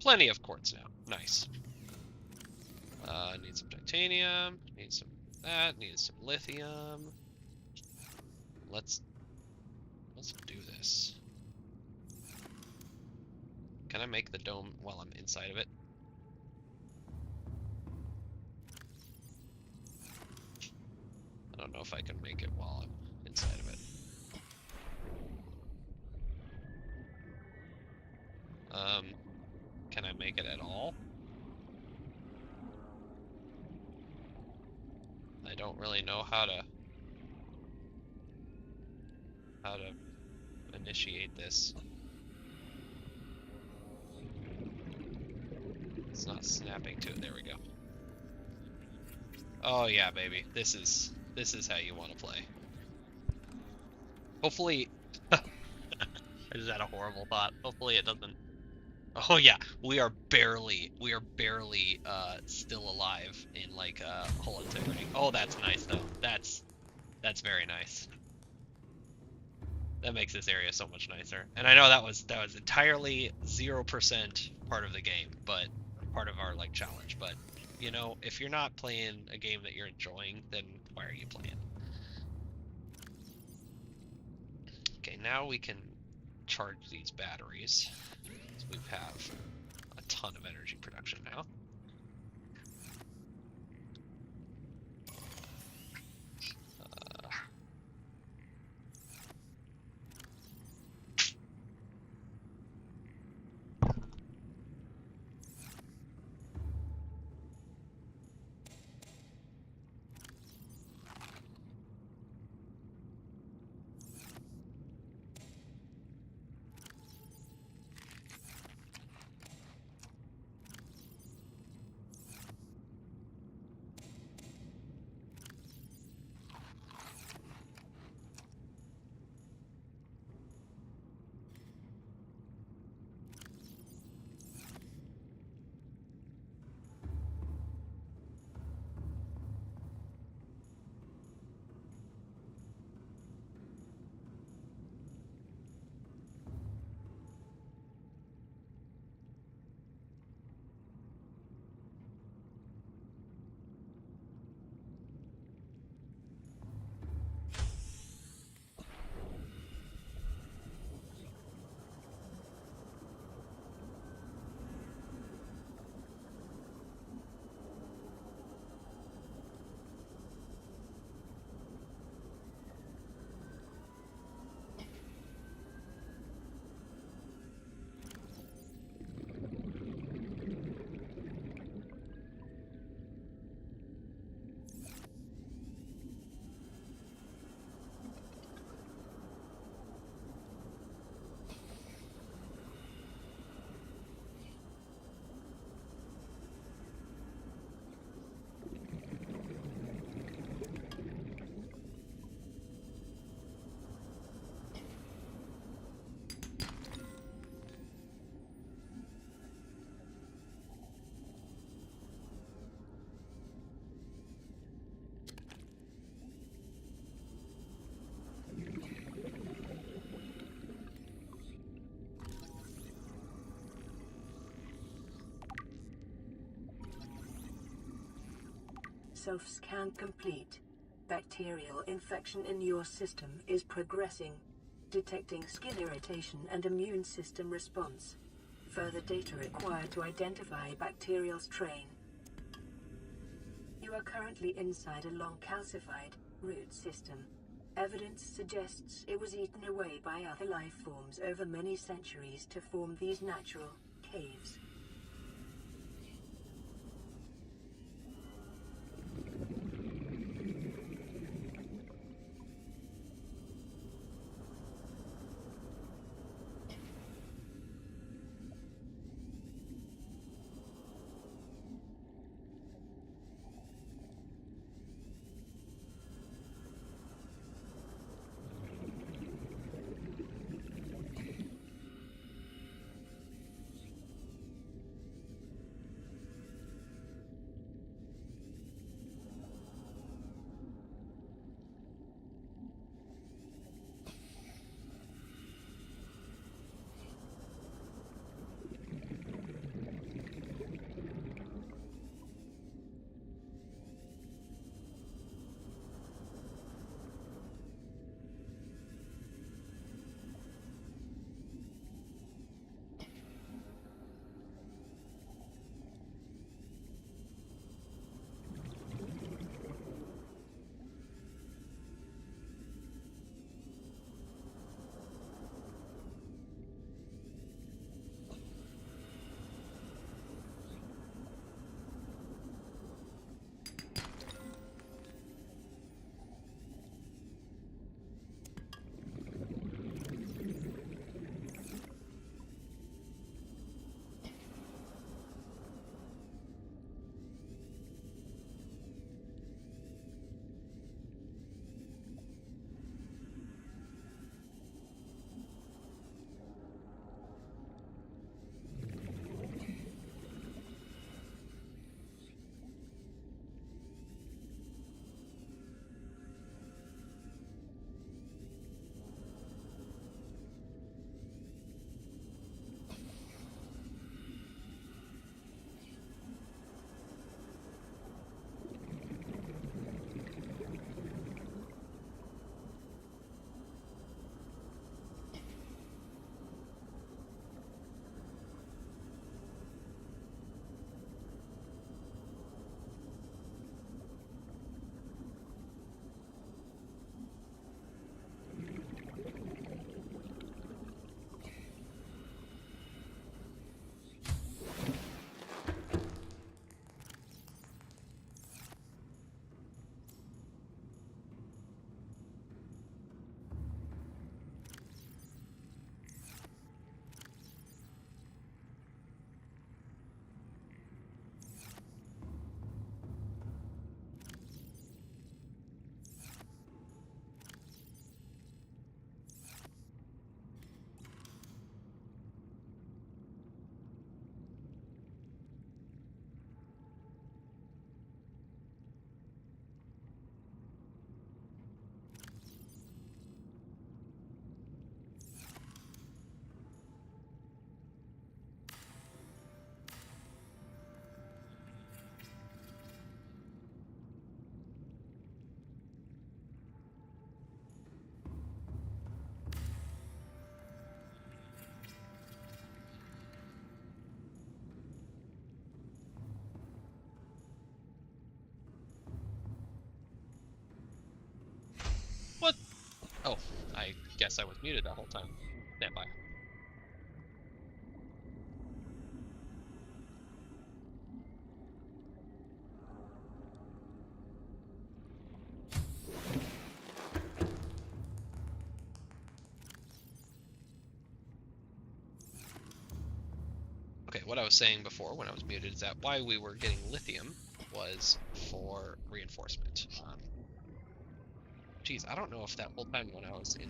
Plenty of quartz now. Nice. Need some titanium. Need some that. Need some lithium. Let's do this. Can I make the dome while I'm inside of it? I don't know if I can make it while I'm inside of it. Can I make it at all? I don't really know how to initiate this. It's not snapping to it. There we go. Oh yeah, baby. This is how you want to play. Hopefully I just had a horrible thought. Hopefully it doesn't. Oh yeah, we are barely still alive in like hull integrity. Oh, that's nice though. That's very nice. That makes this area so much nicer. And I know that was entirely 0% part of the game, but part of our like challenge. But you know, if you're not playing a game that you're enjoying, then why are you playing? Okay, now we can charge these batteries. So we have a ton of energy production now. Self-scan complete. Bacterial infection in your system is progressing. Detecting skin irritation and immune system response. Further data required to identify bacterial strain. You are currently inside a long calcified root system. Evidence suggests it was eaten away by other life forms over many centuries to form these natural caves. What? Oh, I guess I was muted that whole time. Stand by. Okay, what I was saying before when I was muted is that why we were getting lithium was for reinforcement. Geez, I don't know if that whole time when I was in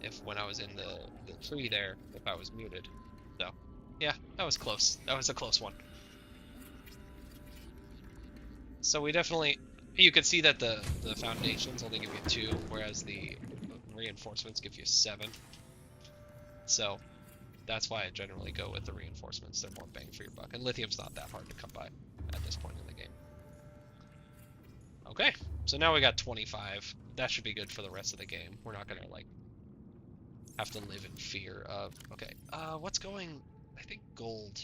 if when I was in the tree there, if I was muted. So, yeah, that was close. That was a close one. So we definitely, you can see that the foundations only give you 2, whereas the reinforcements give you 7. So that's why I generally go with the reinforcements. They're more bang for your buck, and lithium's not that hard to come by at this point in the game. Okay, so now we got 25. That should be good for the rest of the game. We're not gonna like have to live in fear of. Okay, what's going? I think gold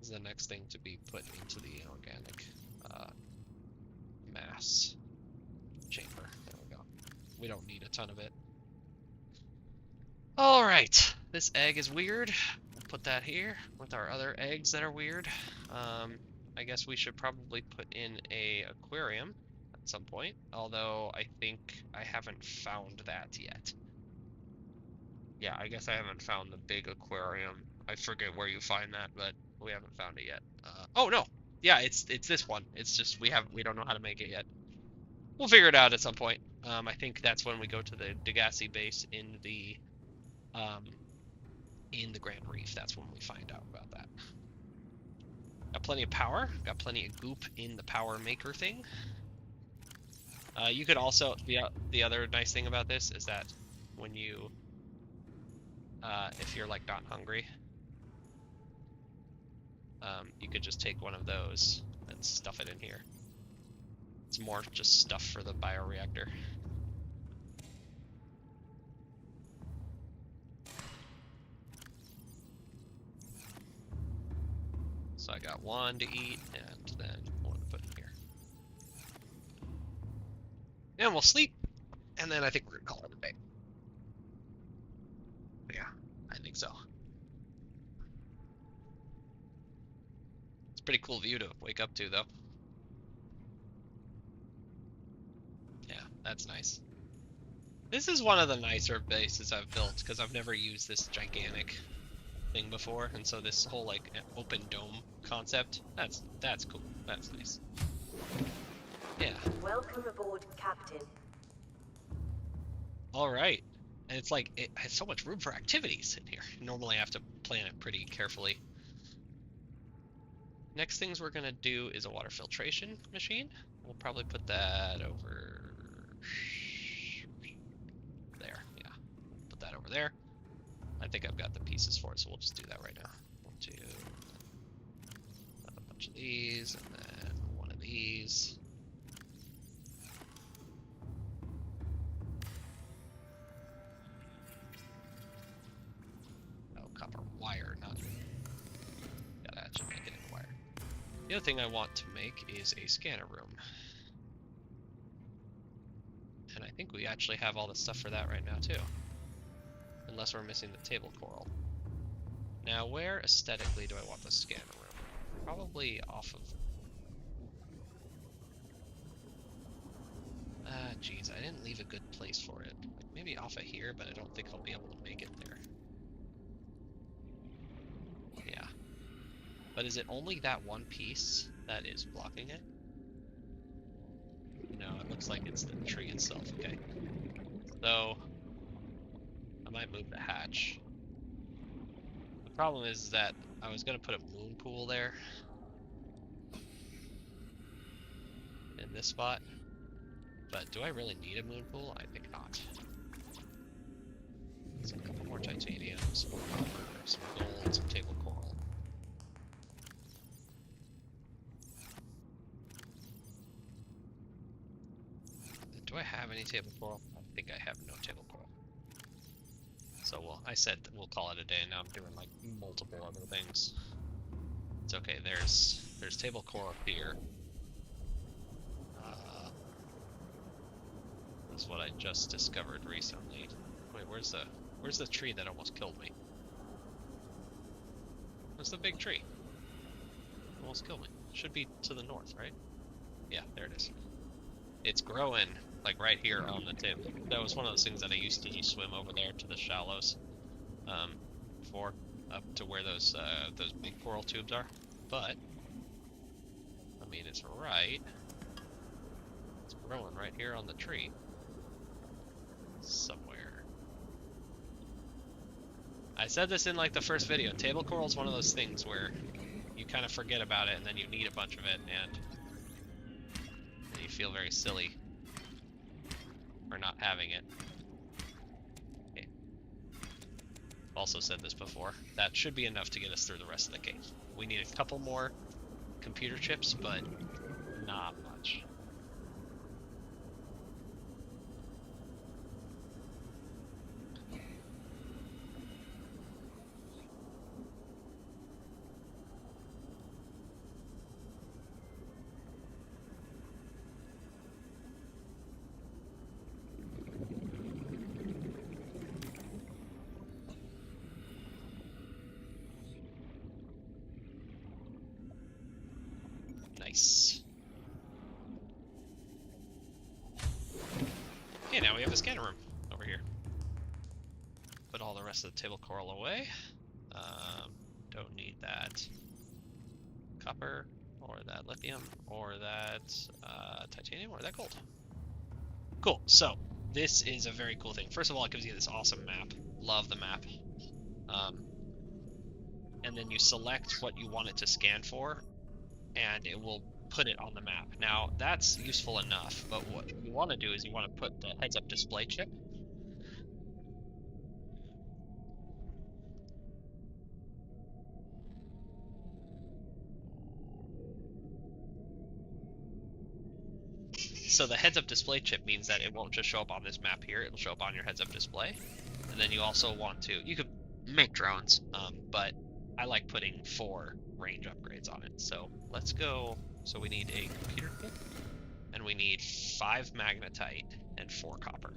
is the next thing to be put into the organic mass chamber. There we go. We don't need a ton of it. All right, this egg is weird. We'll put that here with our other eggs that are weird. I guess we should probably put in a aquarium at some point, although I think I haven't found that yet. Yeah, I guess I haven't found the big aquarium. I forget where you find that, but we haven't found it yet. Oh no, yeah, it's this one. It's just we don't know how to make it yet. We'll figure it out at some point. I think that's when we go to the Degassi base um in the Grand Reef. That's when we find out about that. Got plenty of power. Got plenty of goop in the power maker thing. You could also the other nice thing about this is that when you if you're like not hungry, you could just take one of those and stuff it in here. It's more just stuff for the bioreactor. So I got one to eat and then one to put in here. And we'll sleep, and then I think we're gonna call it a day. Yeah, I think so. It's a pretty cool view to wake up to, though. Yeah, that's nice. This is one of the nicer bases I've built, because I've never used this gigantic thing before, and so this whole, like, open dome concept, that's cool. That's nice. Yeah. Welcome aboard, Captain. Alright. And it's like, it has so much room for activities in here. Normally I have to plan it pretty carefully. Next things we're gonna do is a water filtration machine. We'll probably put that over there. Yeah, put that over there. I think I've got the pieces for it, so we'll just do that right now. We'll do a bunch of these, and then one of these. Oh, copper wire, not. Gotta actually make it in wire. The other thing I want to make is a scanner room. And I think we actually have all the stuff for that right now, too. Unless we're missing the table coral. Now, where aesthetically do I want the scanner room? Probably off of... geez, I didn't leave a good place for it. Like maybe off of here, but I don't think I'll be able to make it there. Yeah. But is it only that one piece that is blocking it? No, it looks like it's the tree itself, okay. So, I might move the hatch. The problem is that I was going to put a moon pool there. In this spot. But do I really need a moon pool? I think not. So a couple more titanium, some more copper, some gold, some table coral. Do I have any table coral? I think I have no table coral. So I said that we'll call it a day, and now I'm doing like multiple other things. It's okay, there's table coral here. That's what I just discovered recently. Wait, where's the tree that almost killed me? Where's the big tree? Almost killed me. Should be to the north, right? Yeah, there it is. It's growing like right here on the table. That was one of those things that I used to just swim over there to the shallows, before up to where those big coral tubes are. But I mean, it's right. It's growing right here on the tree. Somewhere. I said this in like the first video. Table coral is one of those things where you kind of forget about it and then you need a bunch of it and you feel very silly for not having it. Okay. Also said this before. That should be enough to get us through the rest of the game. We need a couple more computer chips, but not much. Nice. Okay, now we have a scanner room over here. Put all the rest of the table coral away. Don't need that copper, or that lithium, or that titanium, or that gold. Cool, so this is a very cool thing. First of all, it gives you this awesome map. Love the map. And then you select what you want it to scan for, and it will put it on the map. Now, that's useful enough, but what you want to do is you want to put the heads-up display chip. So the heads-up display chip means that it won't just show up on this map here, it'll show up on your heads-up display. And then you also want to, you could make drones, but I like putting 4 range upgrades on it. So let's go, so we need a computer kit, and we need 5 magnetite and 4 copper.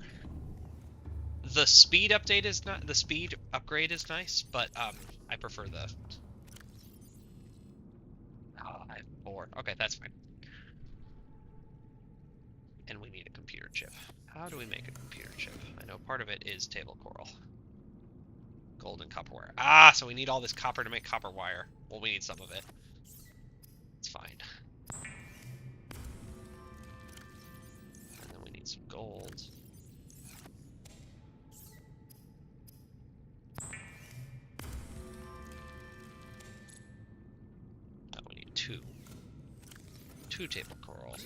The speed update is not, the speed upgrade is nice, but I prefer the, I have 4, okay, that's fine. And we need a computer chip. How do we make a computer chip? I know part of it is table coral. Gold and copper wire. Ah, so we need all this copper to make copper wire. Well, we need some of it. It's fine. And then we need some gold. Now we need 2 table coral.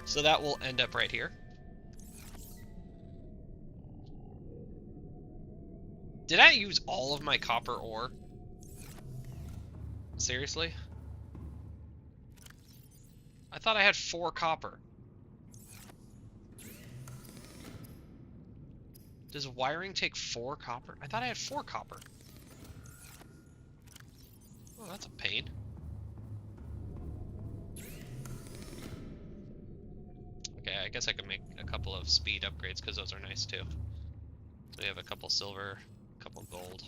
So that will end up right here. Did I use all of my copper ore? Seriously? I thought I had 4 copper. Does wiring take 4 copper? I thought I had 4 copper. Oh, that's a pain. Okay, I guess I could make a couple of speed upgrades because those are nice too. So we have a couple silver, a couple gold.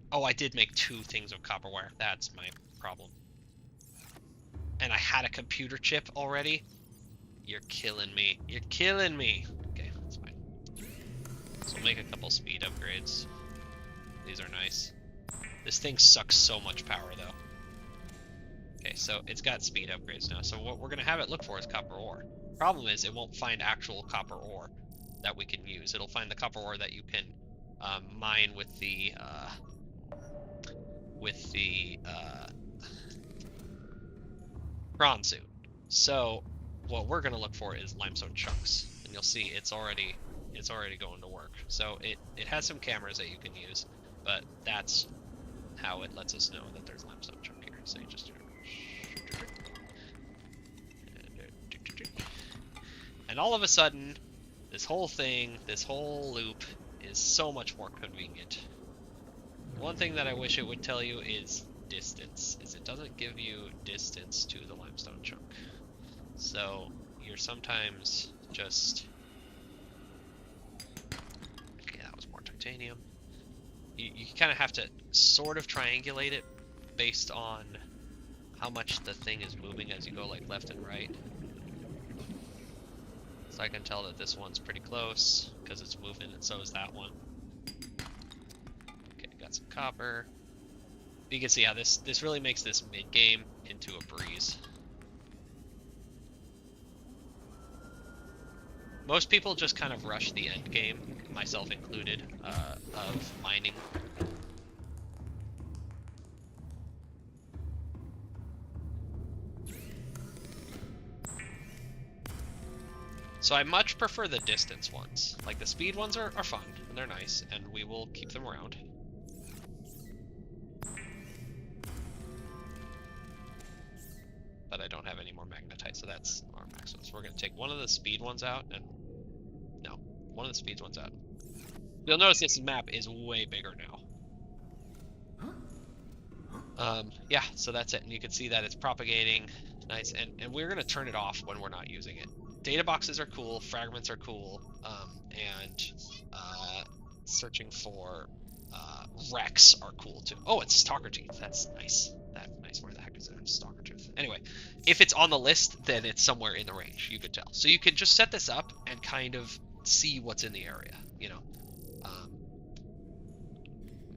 Oh, I did make 2 things of copper wire. That's my problem. And I had a computer chip already. You're killing me. You're killing me. Okay, that's fine. So we'll make a couple speed upgrades. These are nice. This thing sucks so much power though. Okay, so it's got speed upgrades now. So what we're going to have it look for is copper ore. Problem is, it won't find actual copper ore that we can use. It'll find the copper ore that you can mine with the prawn suit. So what we're going to look for is limestone chunks, and you'll see it's already going to work. So it has some cameras that you can use, but that's how it lets us know that there's limestone chunk here. So you just and all of a sudden, this whole thing, this whole loop is so much more convenient. One thing that I wish it would tell you is distance, is it doesn't give you distance to the limestone chunk. So you're sometimes just, okay, that was more titanium. You kind of have to sort of triangulate it based on how much the thing is moving as you go like left and right. So I can tell that this one's pretty close because it's moving, and so is that one. Okay, got some copper. You can see how this really makes this mid-game into a breeze. Most people just kind of rush the end game, myself included, of mining. So I much prefer the distance ones. Like the speed ones are fun, and they're nice, and we will keep them around. But I don't have any more magnetite, so that's our maximum. So we're going to take one of the speed ones out, and no, one of the speed ones out. You'll notice this map is way bigger now. Yeah, so that's it, and you can see that it's propagating nice, and we're going to turn it off when we're not using it. data boxes are cool, fragments are cool, and searching for wrecks are cool too. Oh, it's stalker teeth. That's nice. That's nice. Where the heck is it? Stalker tooth. Anyway, if it's on the list, then it's somewhere in the range. You could tell. So you can just set this up and kind of see what's in the area. You know,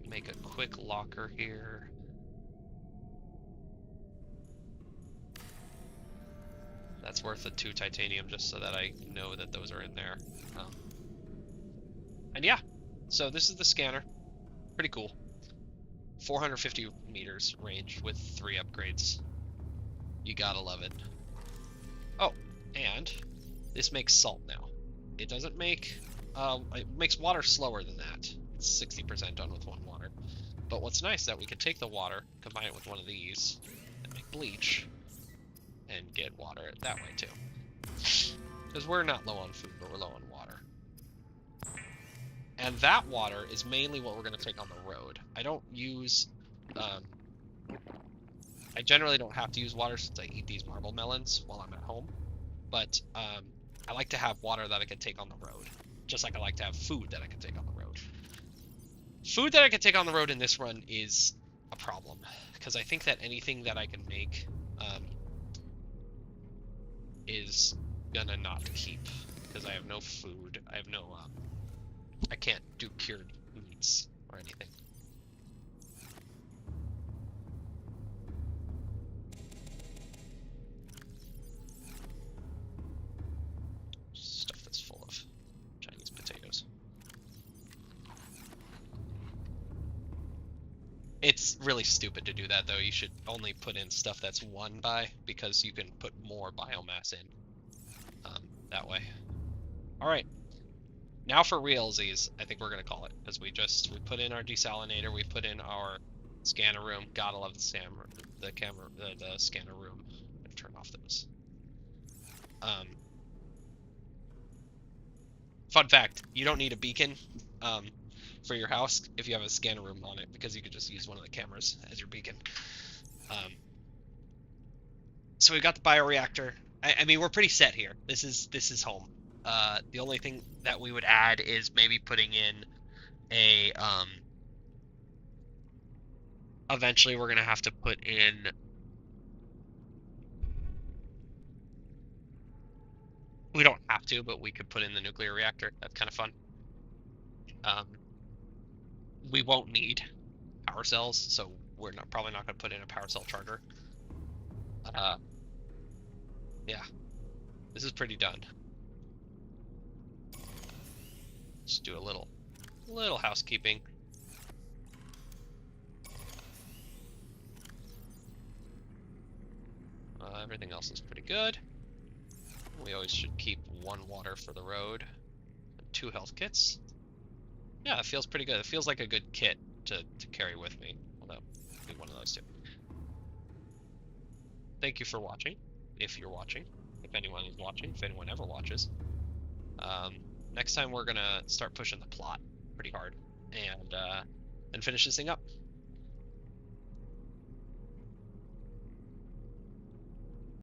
make a quick locker here. That's worth the 2 titanium just so that I know that those are in there. And yeah, so this is the scanner. Pretty cool. 450 meters range with 3 upgrades. You gotta love it. Oh, and this makes salt now. It doesn't make... it makes water slower than that. It's 60% done with 1 water. But what's nice is that we could take the water, combine it with one of these, and make bleach, and get water that way too. Because we're not low on food, but we're low on water. And that water is mainly what we're going to take on the road. I don't use... I generally don't have to use water since I eat these marble melons while I'm at home. But I like to have water that I can take on the road. Just like I like to have food that I can take on the road. Food that I can take on the road in this run is a problem. Because I think that anything that I can make is gonna not keep. Because I have no food. I have no... I can't do cured meats or anything. Stuff that's full of Chinese potatoes. It's really stupid to do that though. You should only put in stuff that's 1 by, because you can put more biomass in that way. Alright. Now for realsies, I think we're gonna call it, because we put in our desalinator, we put in our scanner room. Gotta love the scanner room. I'm gonna turn off those. Fun fact: you don't need a beacon for your house if you have a scanner room on it, because you could just use one of the cameras as your beacon. So we got the bioreactor. I mean, we're pretty set here. This is home. The only thing that we would add is maybe putting in a eventually we're gonna have to put in we don't have to, but we could put in the nuclear reactor. That's kind of fun. We won't need power cells, so we're probably not gonna put in a power cell charger. Yeah, this is pretty done. Just do a little housekeeping. Everything else is pretty good. We always should keep 1 water for the road, and 2 health kits. Yeah, it feels pretty good. It feels like a good kit to carry with me. Although, be one of those 2. Thank you for watching, if you're watching, if anyone is watching, if anyone ever watches. Next time we're gonna start pushing the plot pretty hard and finish this thing up.